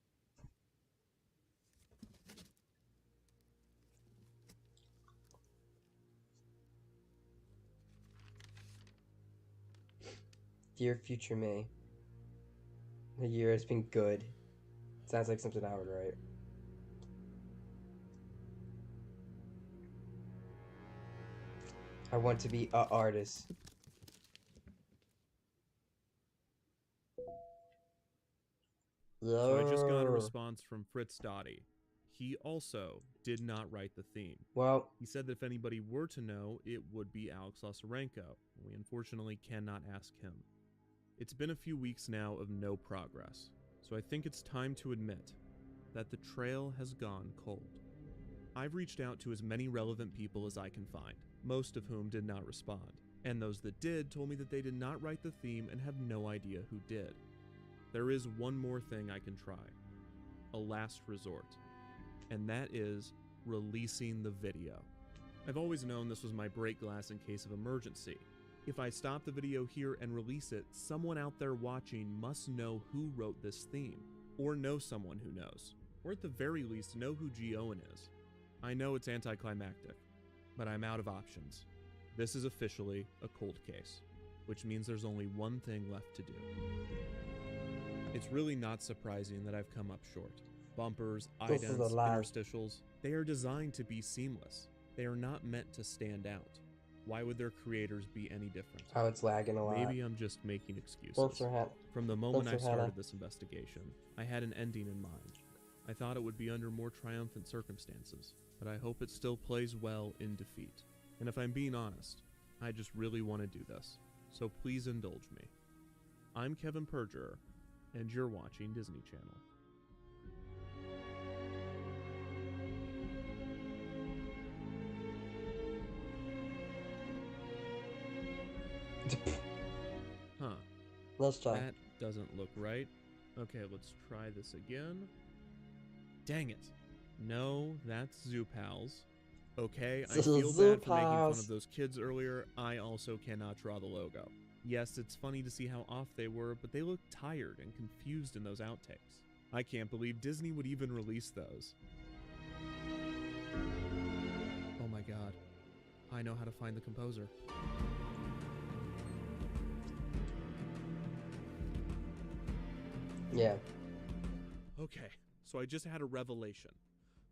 Dear Future Me. The year has been good. Sounds like something I would write. I want to be an artist. So I just got a response from Fritz Dottie. He also did not write the theme. Well, he said that if anybody were to know, it would be Alex Lasarenko. We unfortunately cannot ask him. It's been a few weeks now of no progress, so I think it's time to admit that the trail has gone cold. I've reached out to as many relevant people as I can find, most of whom did not respond, and those that did told me that they did not write the theme and have no idea who did. There is one more thing I can try, a last resort, and that is releasing the video. I've always known this was my break glass in case of emergency. If I stop the video here and release it, someone out there watching must know who wrote this theme, or know someone who knows, or at the very least know who G. Owen is. I know it's anticlimactic, but I'm out of options. This is officially a cold case, which means there's only one thing left to do. It's really not surprising that I've come up short. Bumpers, idents, interstitials, they are designed to be seamless. They are not meant to stand out. Why would their creators be any different? Oh, it's lagging a lot. Maybe I'm just making excuses. From the moment I started this investigation, I had an ending in mind. I thought it would be under more triumphant circumstances, but I hope it still plays well in defeat. And if I'm being honest, I just really want to do this, so please indulge me. I'm Kevin Perjurer, and you're watching Disney Channel. Huh. Let's try. That doesn't look right. Okay, let's try this again. Dang it. No, that's Zoo Pals. Okay, I Zoo feel bad for making fun Pals. of those kids earlier. I also cannot draw the logo. Yes, it's funny to see how off they were, but they looked tired and confused in those outtakes. I can't believe Disney would even release those. Oh my god. I know how to find the composer. Yeah. Okay, so I just had a revelation.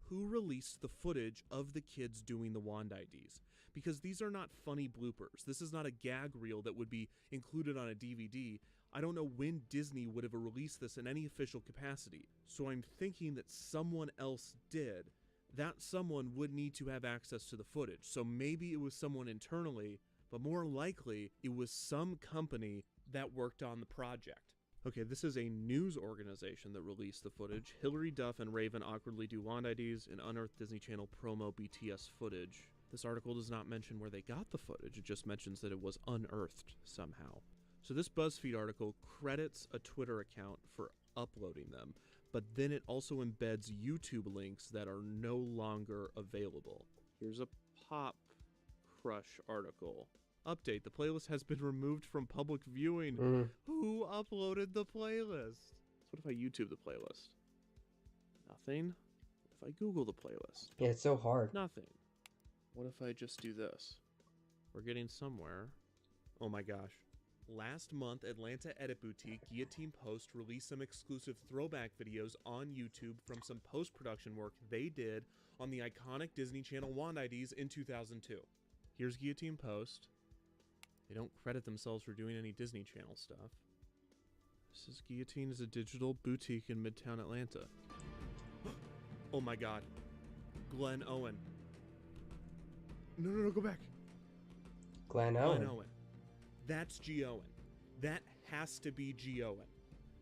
Who released the footage of the kids doing the wand IDs? Because these are not funny bloopers. This is not a gag reel that would be included on a DVD. I don't know when Disney would have released this in any official capacity. So I'm thinking that someone else did. That someone would need to have access to the footage. So maybe it was someone internally, but more likely it was some company that worked on the project. Okay, this is a news organization that released the footage. Hilary Duff and Raven awkwardly do wand IDs and unearthed Disney Channel promo BTS footage. This article does not mention where they got the footage, it just mentions that it was unearthed somehow. So this BuzzFeed article credits a Twitter account for uploading them, but then it also embeds YouTube links that are no longer available. Here's a Pop Crush article. Update, the playlist has been removed from public viewing. Who uploaded the playlist? So what if I YouTube the playlist? Nothing. What if I Google the playlist? Yeah, it's so hard. Nothing. What if I just do this? We're getting somewhere. Oh my gosh. Last month, Atlanta Edit Boutique Guillotine Post released some exclusive throwback videos on YouTube from some post-production work they did on the iconic Disney Channel wand IDs in 2002. Here's Guillotine Post. They don't credit themselves for doing any Disney Channel stuff. This is Guillotine is a digital boutique in Midtown Atlanta. Oh my god. Glenn Owen. No, go back. Glenn Owen. That's G. Owen. That has to be G. Owen.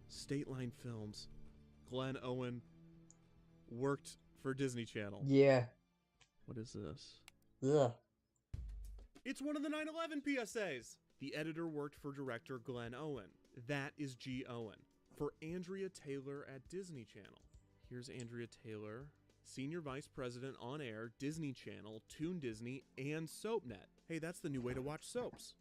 State Line Films. Glenn Owen worked for Disney Channel. Yeah. What is this? Yeah. It's one of the 9/11 PSAs. The editor worked for director Glenn Owen. That is G. Owen. For Andrea Taylor at Disney Channel. Here's Andrea Taylor, Senior Vice President on air, Disney Channel, Toon Disney, and SoapNet. Hey, that's the new way to watch soaps.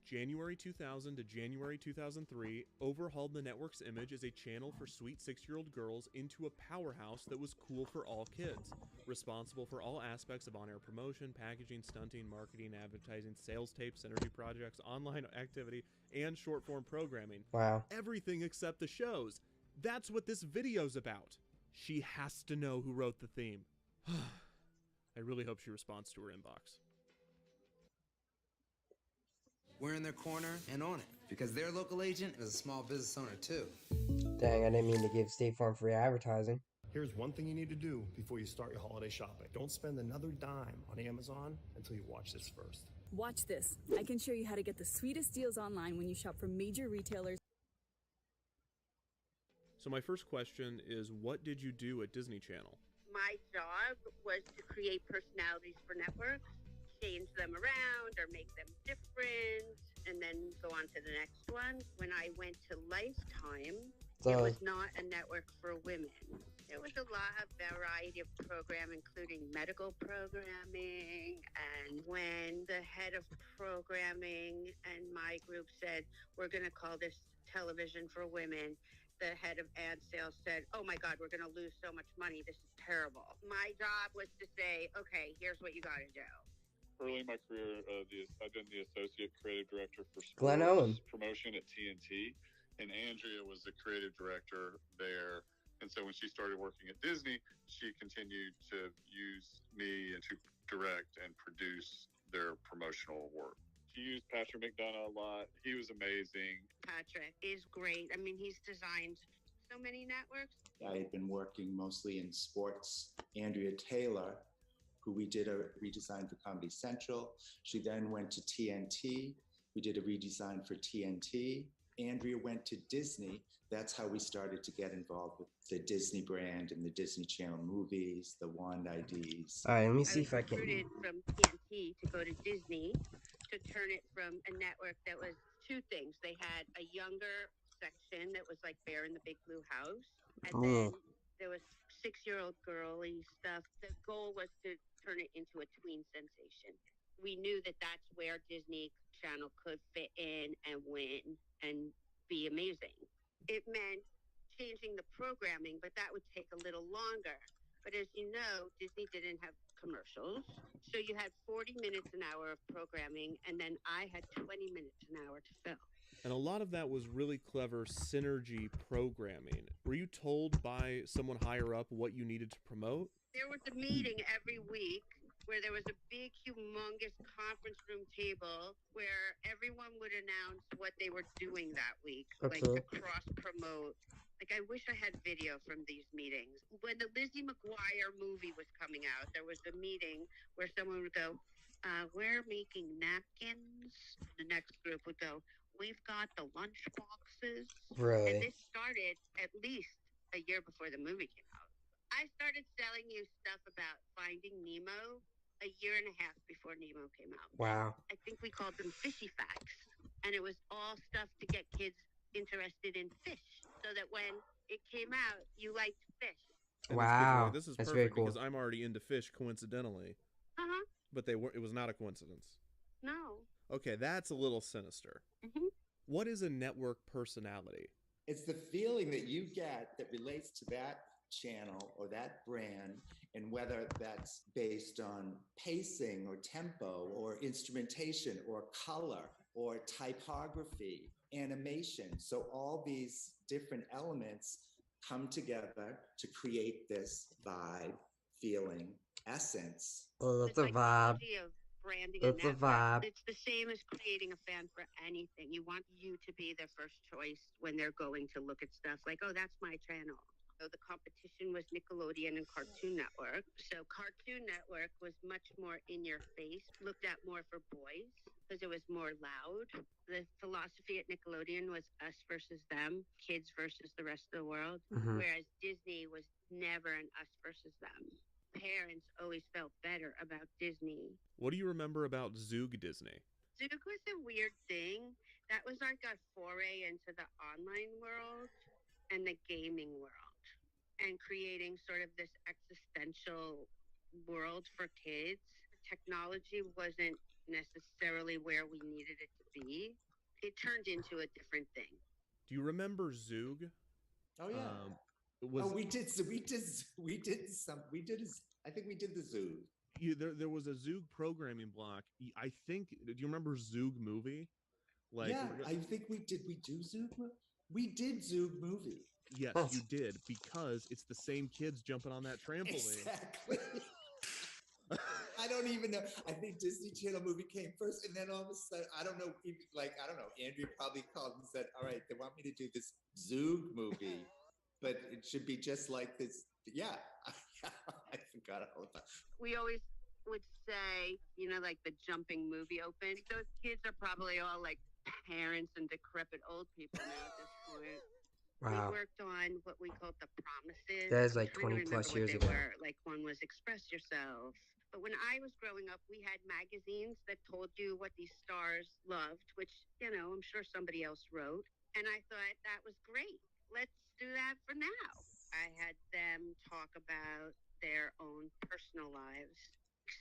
January 2000 to January 2003 overhauled the network's image as a channel for sweet 6-year-old girls into a powerhouse that was cool for all kids, responsible for all aspects of on-air promotion, packaging, stunting, marketing, advertising, sales tapes, synergy projects, online activity, and short-form programming. Wow. Everything except the shows. That's what this video's about. She has to know who wrote the theme. I really hope she responds to her inbox. We're in their corner and on it because their local agent is a small business owner too. Dang, I didn't mean to give State Farm free advertising. Here's one thing you need to do before you start your holiday shopping. Don't spend another dime on Amazon until you watch this first. Watch this. I can show you how to get the sweetest deals online when you shop from major retailers. So my first question is, what did you do at Disney Channel? My job was to create personalities for networks, change them around or make them different, and then go on to the next one. When I went to Lifetime, it was not a network for women. There was a lot of variety of program, including medical programming. And when the head of programming and my group said, we're going to call this Television for Women, the head of ad sales said, oh my God, we're going to lose so much money. This is terrible. My job was to say, okay, here's what you got to do. Early in my career, I've been the associate creative director for Glenn Owen. promotion at TNT, and Andrea was the creative director there. And so when she started working at Disney, she continued to use me to direct and produce their promotional work. She used Patrick McDonough a lot. He was amazing. Patrick is great. I mean, he's designed so many networks. I had been working mostly in sports. Andrea Taylor, who we did a redesign for Comedy Central. She then went to TNT. We did a redesign for TNT. Andrea went to Disney. That's how we started to get involved with the Disney brand and the Disney Channel movies, the wand IDs. All right, let me see if I I can. was recruited from TNT to go to Disney to turn it from a network that was two things. They had a younger section that was like Bear in the Big Blue House, and then there was 6-year-old girly stuff. The goal was to turn it into a tween sensation. We knew that that's where Disney Channel could fit in and win and be amazing. It meant changing the programming, but that would take a little longer. But as you know, Disney didn't have commercials. So you had 40 minutes an hour of programming, and then I had 20 minutes an hour to fill. And a lot of that was really clever synergy programming. Were you told by someone higher up what you needed to promote? There was a meeting every week where there was a big, humongous conference room table where everyone would announce what they were doing that week, like to cross-promote. Like, I wish I had video from these meetings. When the Lizzie McGuire movie was coming out, there was a meeting where someone would go, we're making napkins. The next group would go, we've got the lunch boxes. Really? And this started at least a year before the movie came out. I started selling you stuff about Finding Nemo a year and a half before Nemo came out. Wow. I think we called them fishy facts. And it was all stuff to get kids interested in fish so that when it came out, you liked fish. And Wow. This is That's perfect very cool. because I'm already into fish coincidentally. Uh-huh. But it was not a coincidence. No. Okay, that's a little sinister. Mm-hmm. What is a network personality? It's the feeling that you get that relates to that channel or that brand, and whether that's based on pacing or tempo or instrumentation or color or typography, animation. So all these different elements come together to create this vibe, feeling, essence. Oh, that's a vibe. Of branding That's a a network. vibe. It's the same as creating a fan for anything. You want you to be their first choice when they're going to look at stuff like, oh, that's my channel. So the competition was Nickelodeon and Cartoon Network. So Cartoon Network was much more in your face, looked at more for boys because it was more loud. The philosophy at Nickelodeon was us versus them, kids versus the rest of the world. Mhm. Whereas Disney was never an us versus them. Parents always felt better about Disney. What do you remember about Zoog Disney? Zoog was a weird thing. That was like a foray into the online world and the gaming world, and creating sort of this existential world for kids. Technology wasn't necessarily where we needed it to be. It turned into a different thing. Do you remember Zoog? Oh yeah. I think we did the Zoo. There was a Zoog programming block. I think. Do you remember Zoog movie? I think we did. We do Zoog. We did Zoog movie. Yes, you did, because it's the same kids jumping on that trampoline. Exactly. I don't even know. I think Disney Channel movie came first, and then all of a sudden, I don't know. Andrew probably called and said, "All right, they want me to do this Zoog movie, but it should be just like this." Yeah, I forgot all about. We always would say, like the jumping movie open. Those kids are probably all like parents and decrepit old people now at this point. Wow. We worked on what we called the promises. That is like I'm trying to 20 plus remember what years they ago. were. Like one was express yourself. But when I was growing up, we had magazines that told you what these stars loved, which, I'm sure somebody else wrote. And I thought that was great. Let's do that for now. I had them talk about their own personal lives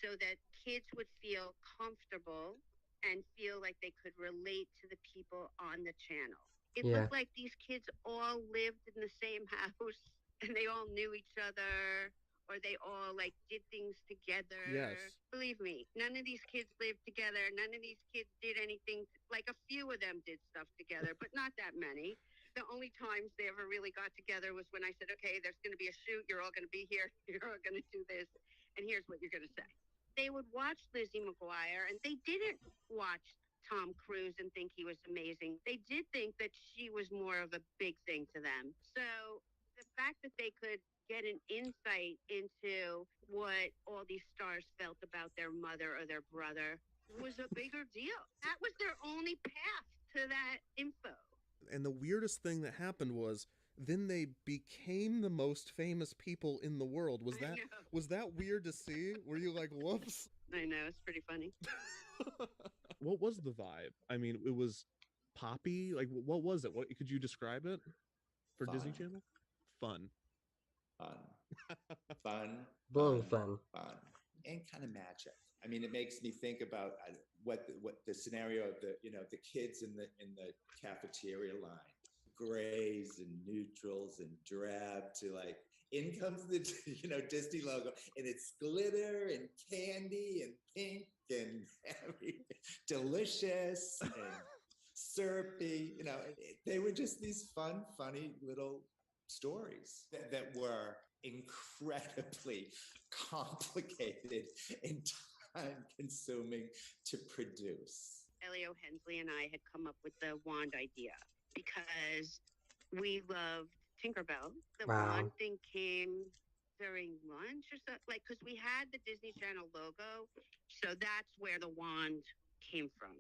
so that kids would feel comfortable and feel like they could relate to the people on the channel. It looked like these kids all lived in the same house and they all knew each other, or they all like did things together. Yes. Believe me, none of these kids lived together. None of these kids did anything. Like a few of them did stuff together, but not that many. The only times they ever really got together was when I said, okay, there's going to be a shoot. You're all going to be here. You're all going to do this. And here's what you're going to say. They would watch Lizzie McGuire, and they didn't watch Tom Cruise and think he was amazing. They did think that she was more of a big thing to them. So the fact that they could get an insight into what all these stars felt about their mother or their brother was a bigger deal. That was their only path to that info. And the weirdest thing that happened was then they became the most famous people in the world. Was that weird to see? Were you like, whoops? I know, it's pretty funny. What was the vibe? I mean, it was poppy. Like, what was it? What could you describe it for Fun. Disney Channel? Fun. fun, Boom fun. fun, and kind of magic. I mean, it makes me think about what the scenario of the kids in the cafeteria line, grays and neutrals and drab, to like, in comes the Disney logo, and it's glitter and candy and pink and delicious and syrupy. They were just these fun, funny little stories that were incredibly complicated and time-consuming to produce. Elio Hensley and I had come up with the wand idea because we loved Tinkerbell. The Wow. wand thing came during lunch or something, because we had the Disney Channel logo, so that's where the wand came from.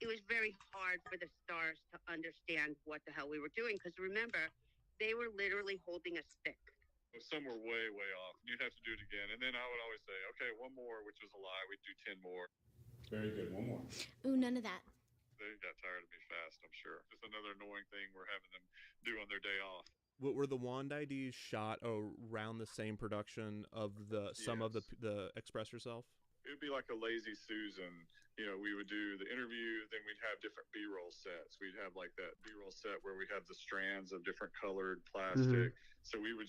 It was very hard for the stars to understand what the hell we were doing, because remember, they were literally holding a stick. Some were way, way off. You'd have to do it again. And then I would always say, okay, one more, which was a lie. We'd do 10 more. Very good. One more. Ooh, none of that. They got tired of me fast, I'm sure. Just another annoying thing we're having them do on their day off. What were the wand IDs shot around the same production of some of the Express Yourself? It would be like a Lazy Susan. We would do the interview, then we'd have different B-roll sets. We'd have like that B-roll set where we'd have the strands of different colored plastic. So we would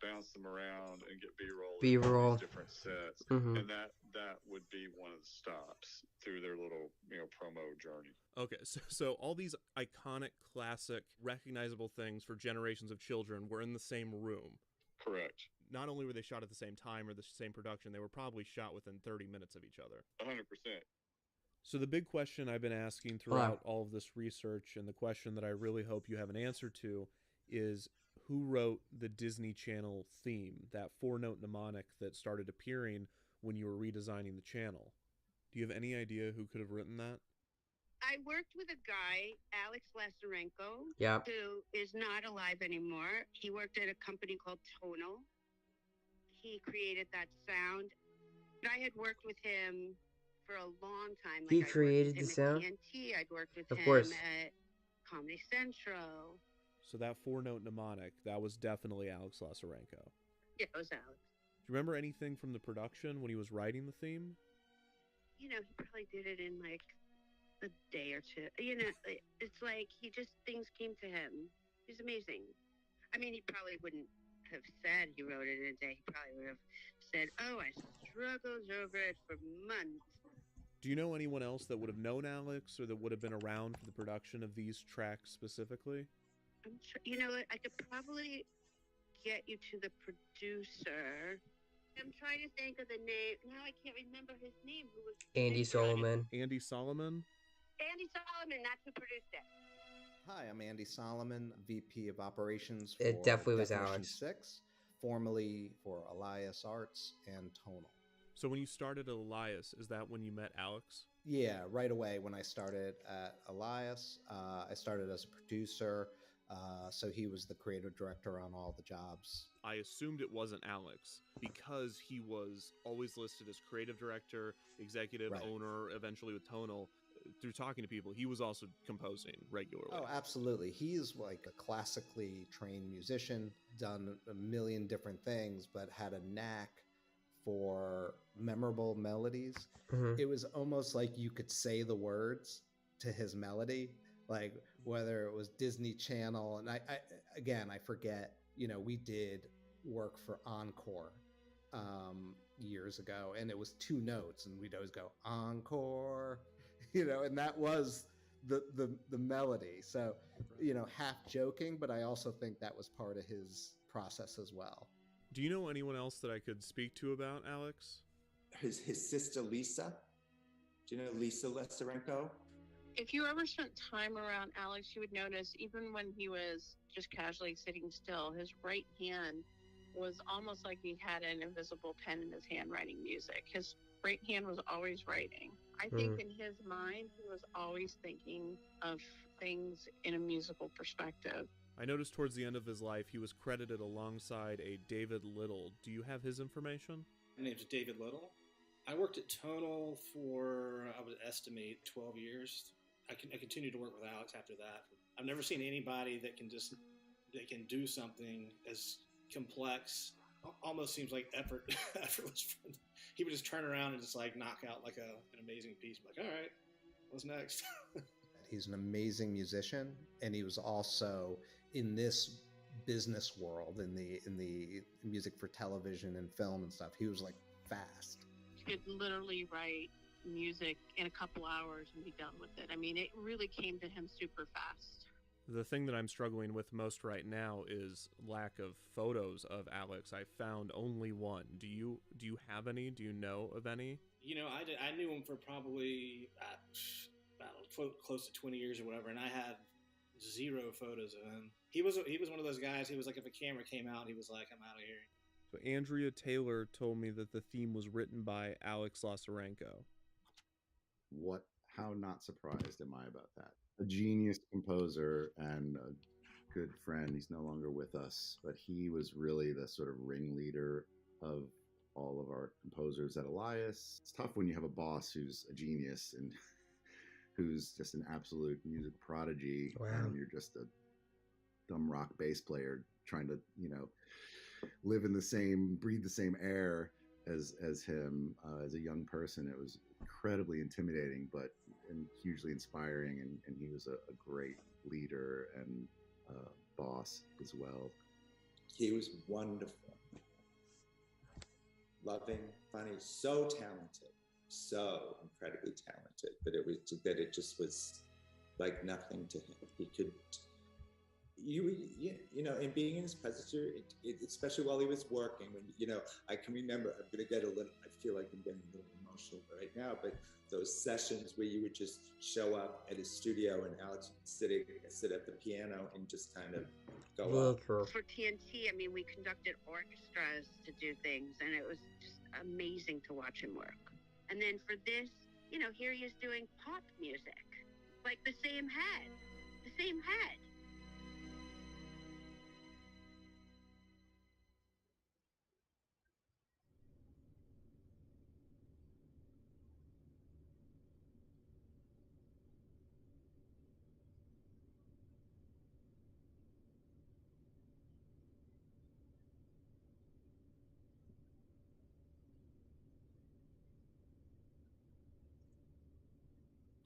bounce them around and get B-roll in different sets. And that would be one of the stops through their little promo journey. Okay, so all these iconic, classic, recognizable things for generations of children were in the same room. Correct. Not only were they shot at the same time or the same production, they were probably shot within 30 minutes of each other. 100%. So the big question I've been asking throughout all of this research, and the question that I really hope you have an answer to, is who wrote the Disney Channel theme, that 4-note mnemonic that started appearing when you were redesigning the channel? Do you have any idea who could have written that? I worked with a guy, Alex Lazarenko, Yep. who is not alive anymore. He worked at a company called Tonal. He created that sound. I had worked with him for a long time. He created the sound? At TNT. I'd worked with Of him course. at Comedy Central. So that 4-note mnemonic, that was definitely Alex Lazarenko. Yeah, it was Alex. Do you remember anything from the production when he was writing the theme? He probably did it in like a day or two. It's like things came to him. He's amazing. I mean, he probably wouldn't have said he wrote it in a day. He probably would have said, "Oh, I struggled over it for months." Do you know anyone else that would have known Alex or that would have been around for the production of these tracks specifically? I'm sure, you know what? I could probably get you to the producer. I'm trying to think of the name. Now I can't remember his name. Who was Andy Solomon. Andy Solomon? Andy Solomon, that's who produced it. Hi, I'm Andy Solomon, VP of Operations for It definitely was Definition Alex. 6, formerly for Elias Arts and Tonal. So when you started at Elias, is that when you met Alex? Yeah, right away when I started at Elias, I started as a producer, so he was the creative director on all the jobs. I assumed it wasn't Alex because he was always listed as creative director, executive owner, eventually with Tonal. Through talking to people, he was also composing regularly. Oh, absolutely. He's like a classically trained musician, done a million different things, but had a knack for memorable melodies. It was almost like you could say the words to his melody, like whether it was Disney Channel. And I forget, we did work for Encore years ago, and it was 2 notes, and we'd always go Encore, and that was the melody. So, half joking, but I also think that was part of his process as well. Do you know anyone else that I could speak to about Alex? His sister Lisa. Do you know Lisa Lazarenko? If you ever spent time around Alex, you would notice even when he was just casually sitting still, his right hand was almost like he had an invisible pen in his hand writing music. His right hand was always writing. I think in his mind, he was always thinking of things in a musical perspective. I noticed towards the end of his life, he was credited alongside a David Little. Do you have his information? My name's David Little. I worked at Tonal for, I would estimate, 12 years. I continued to work with Alex after that. I've never seen anybody that can do something as complex almost seems like effortless. He would just turn around and just like knock out like an amazing piece. I'm like, all right, what's next? He's an amazing musician, and he was also in this business world, in the music for television and film and stuff. He was like fast. He could literally write music in a couple hours and be done with it. I mean, it really came to him super fast. The thing that I'm struggling with most right now is lack of photos of Alex. I found only one. Do you have any? Do you know of any? You know, I knew him for probably about close to 20 years or whatever, and I had 0 photos of him. He was one of those guys. He was like, if a camera came out, he was like, I'm out of here. So Andrea Taylor told me that the theme was written by Alex Lazarenko. How not surprised am I about that? A genius composer and a good friend. He's no longer with us, but he was really the sort of ringleader of all of our composers at Elias. It's tough when you have a boss who's a genius and who's just an absolute music prodigy. Wow. And you're just a dumb rock bass player trying to, live in the same, breathe the same air as him. As a young person, it was incredibly intimidating, but hugely inspiring. And he was a great leader and boss as well. He was wonderful, loving, funny, so talented, so incredibly talented. But it just was like nothing to him. He could. And being in his presence, especially while he was working, when I can remember. I'm gonna get I feel like I'm getting a little emotional right now, but those sessions where you would just show up at his studio and Alex would sit at the piano and just kind of go up. For TNT, I mean, we conducted orchestras to do things, and it was just amazing to watch him work. And then for this, here he is doing pop music, like the same head.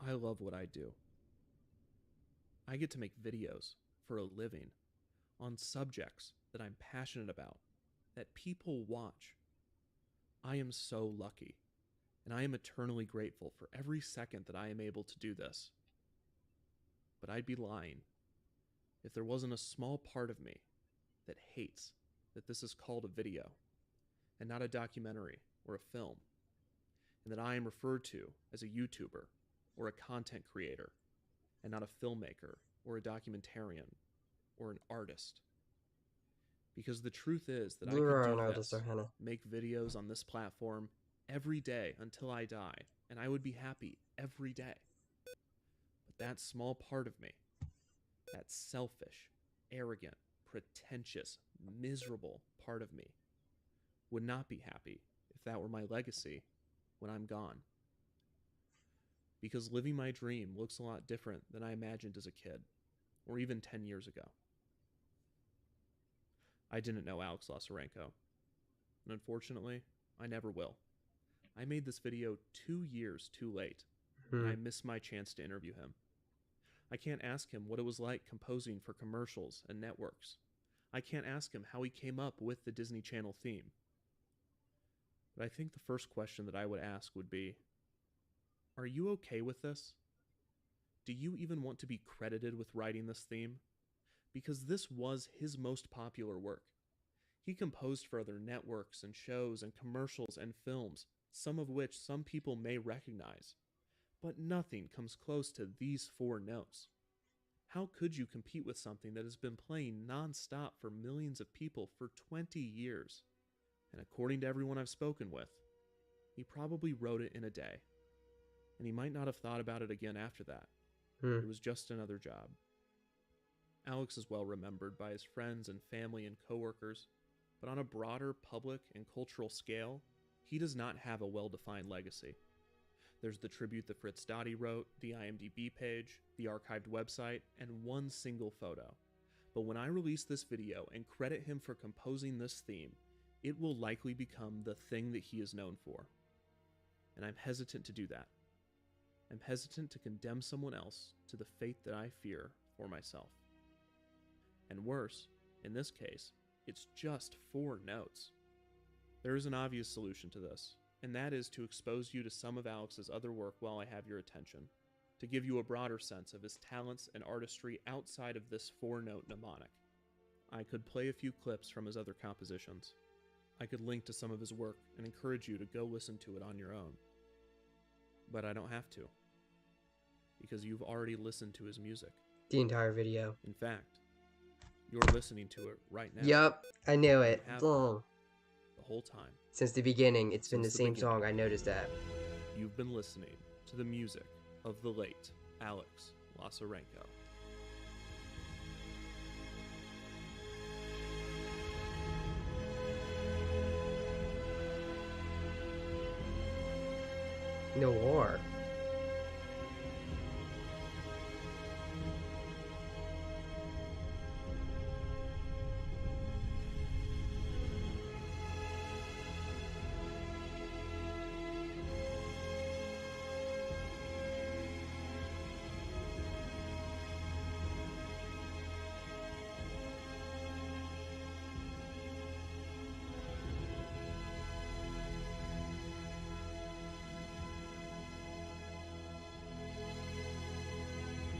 I love what I do. I get to make videos for a living on subjects that I'm passionate about, that people watch. I am so lucky, and I am eternally grateful for every second that I am able to do this. But I'd be lying if there wasn't a small part of me that hates that this is called a video and not a documentary or a film, and that I am referred to as a YouTuber or a content creator, and not a filmmaker or a documentarian or an artist. Because the truth is that I could do this, make videos on this platform every day until I die, and I would be happy every day. But that small part of me, that selfish, arrogant, pretentious, miserable part of me, would not be happy if that were my legacy when I'm gone. Because living my dream looks a lot different than I imagined as a kid, or even 10 years ago. I didn't know Alex Lazarenko, and unfortunately, I never will. I made this video 2 years too late, and I missed my chance to interview him. I can't ask him what it was like composing for commercials and networks. I can't ask him how he came up with the Disney Channel theme. But I think the first question that I would ask would be, are you okay with this? Do you even want to be credited with writing this theme? Because this was his most popular work. He composed for other networks and shows and commercials and films, some of which some people may recognize. But nothing comes close to these 4 notes. How could you compete with something that has been playing non-stop for millions of people for 20 years? And according to everyone I've spoken with, he probably wrote it in a day. And he might not have thought about it again after that. It was just another job. Alex is well remembered by his friends and family and coworkers, but on a broader public and cultural scale, he does not have a well-defined legacy. There's the tribute that Fritz Dottie wrote, the IMDb page, the archived website, and one single photo. But when I release this video and credit him for composing this theme, it will likely become the thing that he is known for. And I'm hesitant to do that. I'm hesitant to condemn someone else to the fate that I fear for myself. And worse, in this case, it's just 4 notes. There is an obvious solution to this, and that is to expose you to some of Alex's other work while I have your attention, to give you a broader sense of his talents and artistry outside of this 4-note mnemonic. I could play a few clips from his other compositions. I could link to some of his work and encourage you to go listen to it on your own. But I don't have to, because you've already listened to his music. The entire video. In fact, you're listening to it right now. Yup, I knew it. The whole time. Since the beginning, it's been the same song, I noticed that. You've been listening to the music of the late Alex Lazarenko. No war.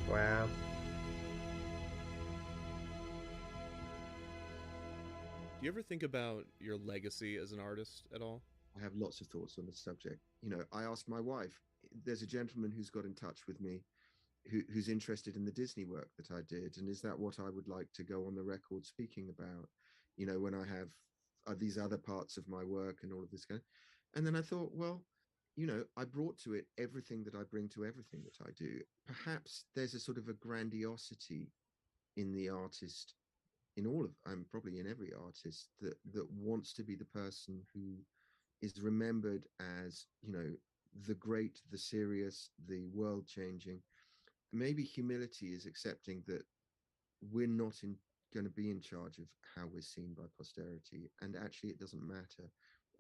Wow. Do you ever think about your legacy as an artist at all? I have lots of thoughts on the subject. You know, I asked my wife, there's a gentleman who's got in touch with me who's interested in the Disney work that I did. And is that what I would like to go on the record speaking about, you know, when I have these other parts of my work and all of this kind of, and then I thought, well, you know, I brought to it everything that I bring to everything that I do. Perhaps there's a sort of a grandiosity in the artist, in all of, probably in every artist, that wants to be the person who is remembered as, you know, the great, the serious, the world-changing. Maybe humility is accepting that we're not going to be in charge of how we're seen by posterity, and actually it doesn't matter,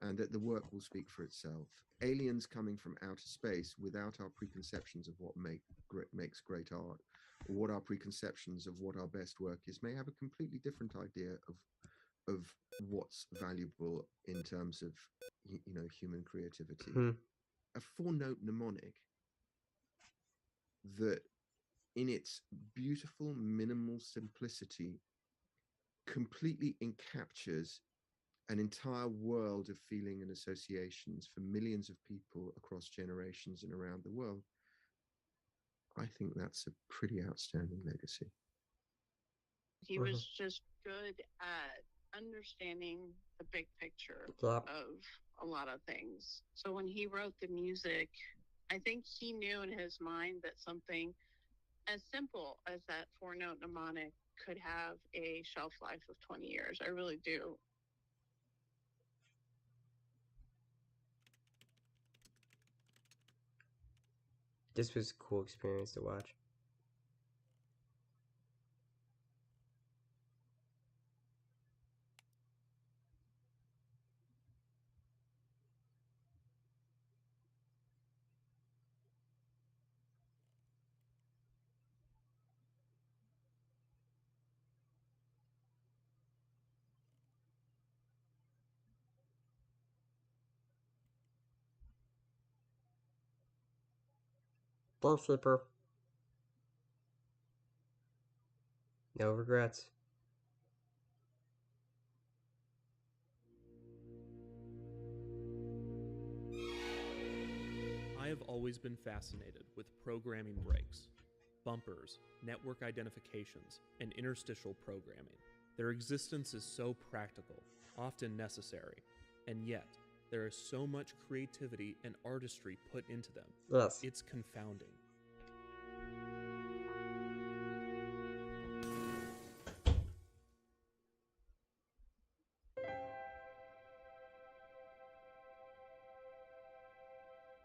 and that the work will speak for itself. Aliens coming from outer space without our preconceptions of what makes great art, or what our preconceptions of what our best work is, may have a completely different idea of what's valuable in terms of, you know, human creativity. A 4-note mnemonic that in its beautiful minimal simplicity completely encaptures an entire world of feeling and associations for millions of people across generations and around the world. I think that's a pretty outstanding legacy. He was just good at understanding the big picture of a lot of things. So when he wrote the music, I think he knew in his mind that something as simple as that 4-note mnemonic could have a shelf life of 20 years. I really do. This was a cool experience to watch. Ball flipper. No regrets. I have always been fascinated with programming breaks, bumpers, network identifications, and interstitial programming. Their existence is so practical, often necessary, and yet there is so much creativity and artistry put into them. Yes. It's confounding.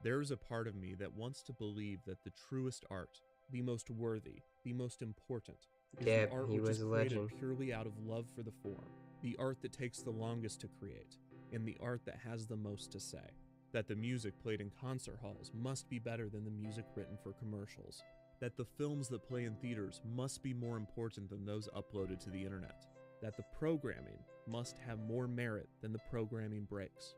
There is a part of me that wants to believe that the truest art, the most worthy, the most important, is the art which is created purely out of love for the form, the art that takes the longest to create, in the art that has the most to say. That the music played in concert halls must be better than the music written for commercials. That the films that play in theaters must be more important than those uploaded to the internet. That the programming must have more merit than the programming breaks.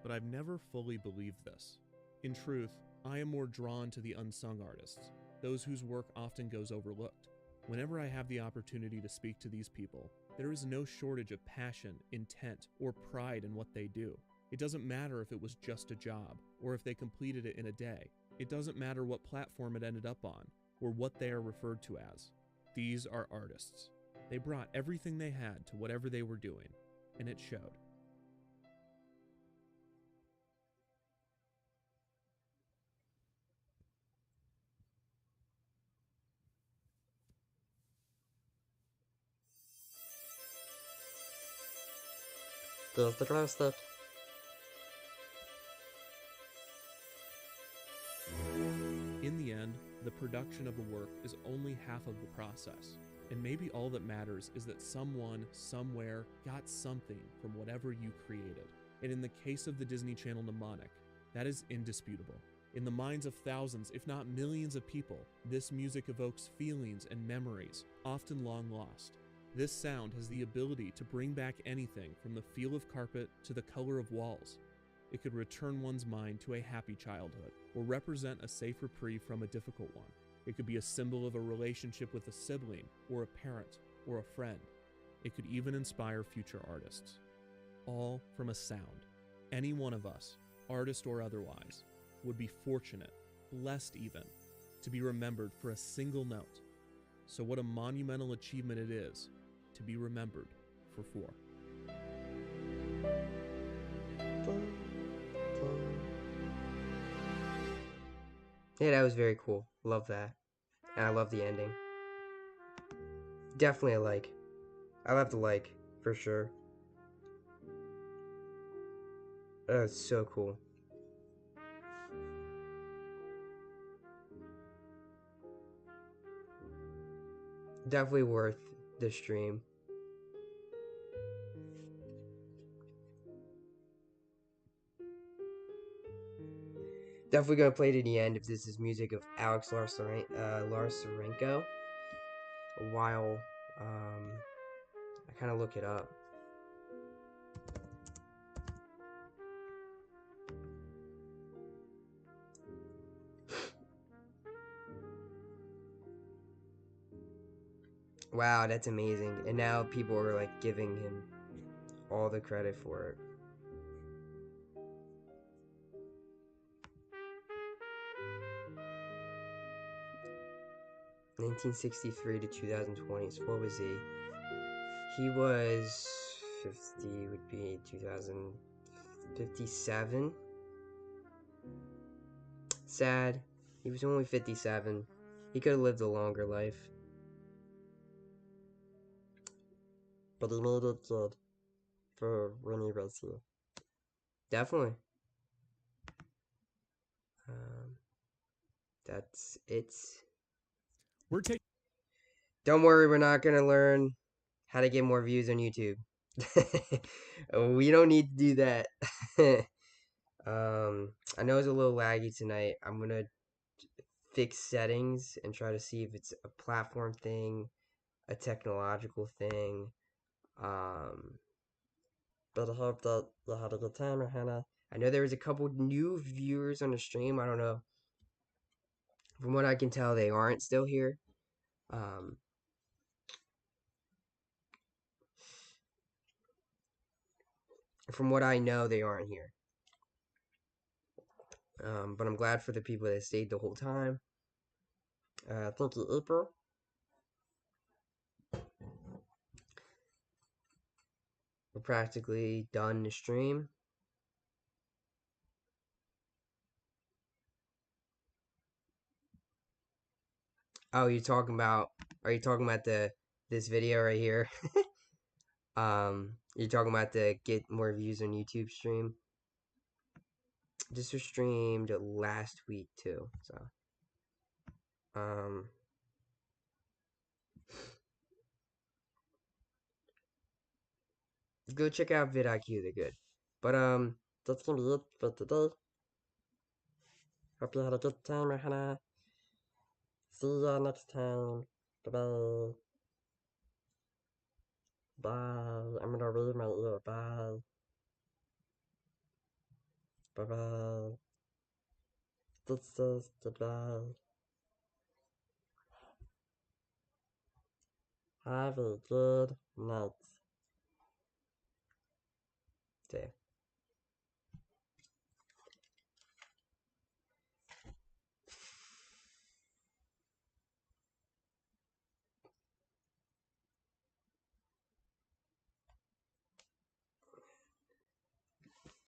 But I've never fully believed this. In truth, I am more drawn to the unsung artists, those whose work often goes overlooked. Whenever I have the opportunity to speak to these people, there is no shortage of passion, intent, or pride in what they do. It doesn't matter if it was just a job, or if they completed it in a day. It doesn't matter what platform it ended up on, or what they are referred to as. These are artists. They brought everything they had to whatever they were doing, and it showed. There's the glow stick. In the end, the production of a work is only half of the process, and maybe all that matters is that someone, somewhere, got something from whatever you created. And in the case of the Disney Channel mnemonic, that is indisputable. In the minds of thousands, if not millions of people, this music evokes feelings and memories, often long lost. This sound has the ability to bring back anything from the feel of carpet to the color of walls. It could return one's mind to a happy childhood, or represent a safe reprieve from a difficult one. It could be a symbol of a relationship with a sibling, or a parent, or a friend. It could even inspire future artists. All from a sound. Any one of us, artist or otherwise, would be fortunate, blessed even, to be remembered for a single note. So what a monumental achievement it is to be remembered for 4. Yeah, that was very cool. Love that. And I love the ending. Definitely a like. I love the like, for sure. That's so cool. Definitely worth the stream. Definitely gonna play to the end if this is music of Alex Larsarenko. While I kind of look it up. Wow, that's amazing. And now people are like giving him all the credit for it. (1963 to 2020). So what was he? He was 50. Would be 2057. Sad. He was only 57. He could have lived a longer life. But he made it good for when he was here. Definitely. That's it. Don't worry, we're not gonna learn how to get more views on YouTube. We don't need to do that. I know it's a little laggy tonight. I'm gonna fix settings and try to see if it's a platform thing, a technological thing. But I hope that you had a good time, Hannah. I know there was a couple new viewers on the stream. I don't know. From what I can tell, they aren't still here. From what I know, they aren't here. But I'm glad for the people that stayed the whole time. Thank you, April. We're practically done the stream. Oh, are you talking about this video right here? You're talking about the get more views on YouTube stream? This was streamed last week too, so go check out vidIQ, they're good. But that's gonna be it for today. Hope you had a good time, Hannah. See ya next time. Bye-bye. Bye. I'm gonna read my ear. Bye. Bye-bye. This is goodbye. Have a good night. Day.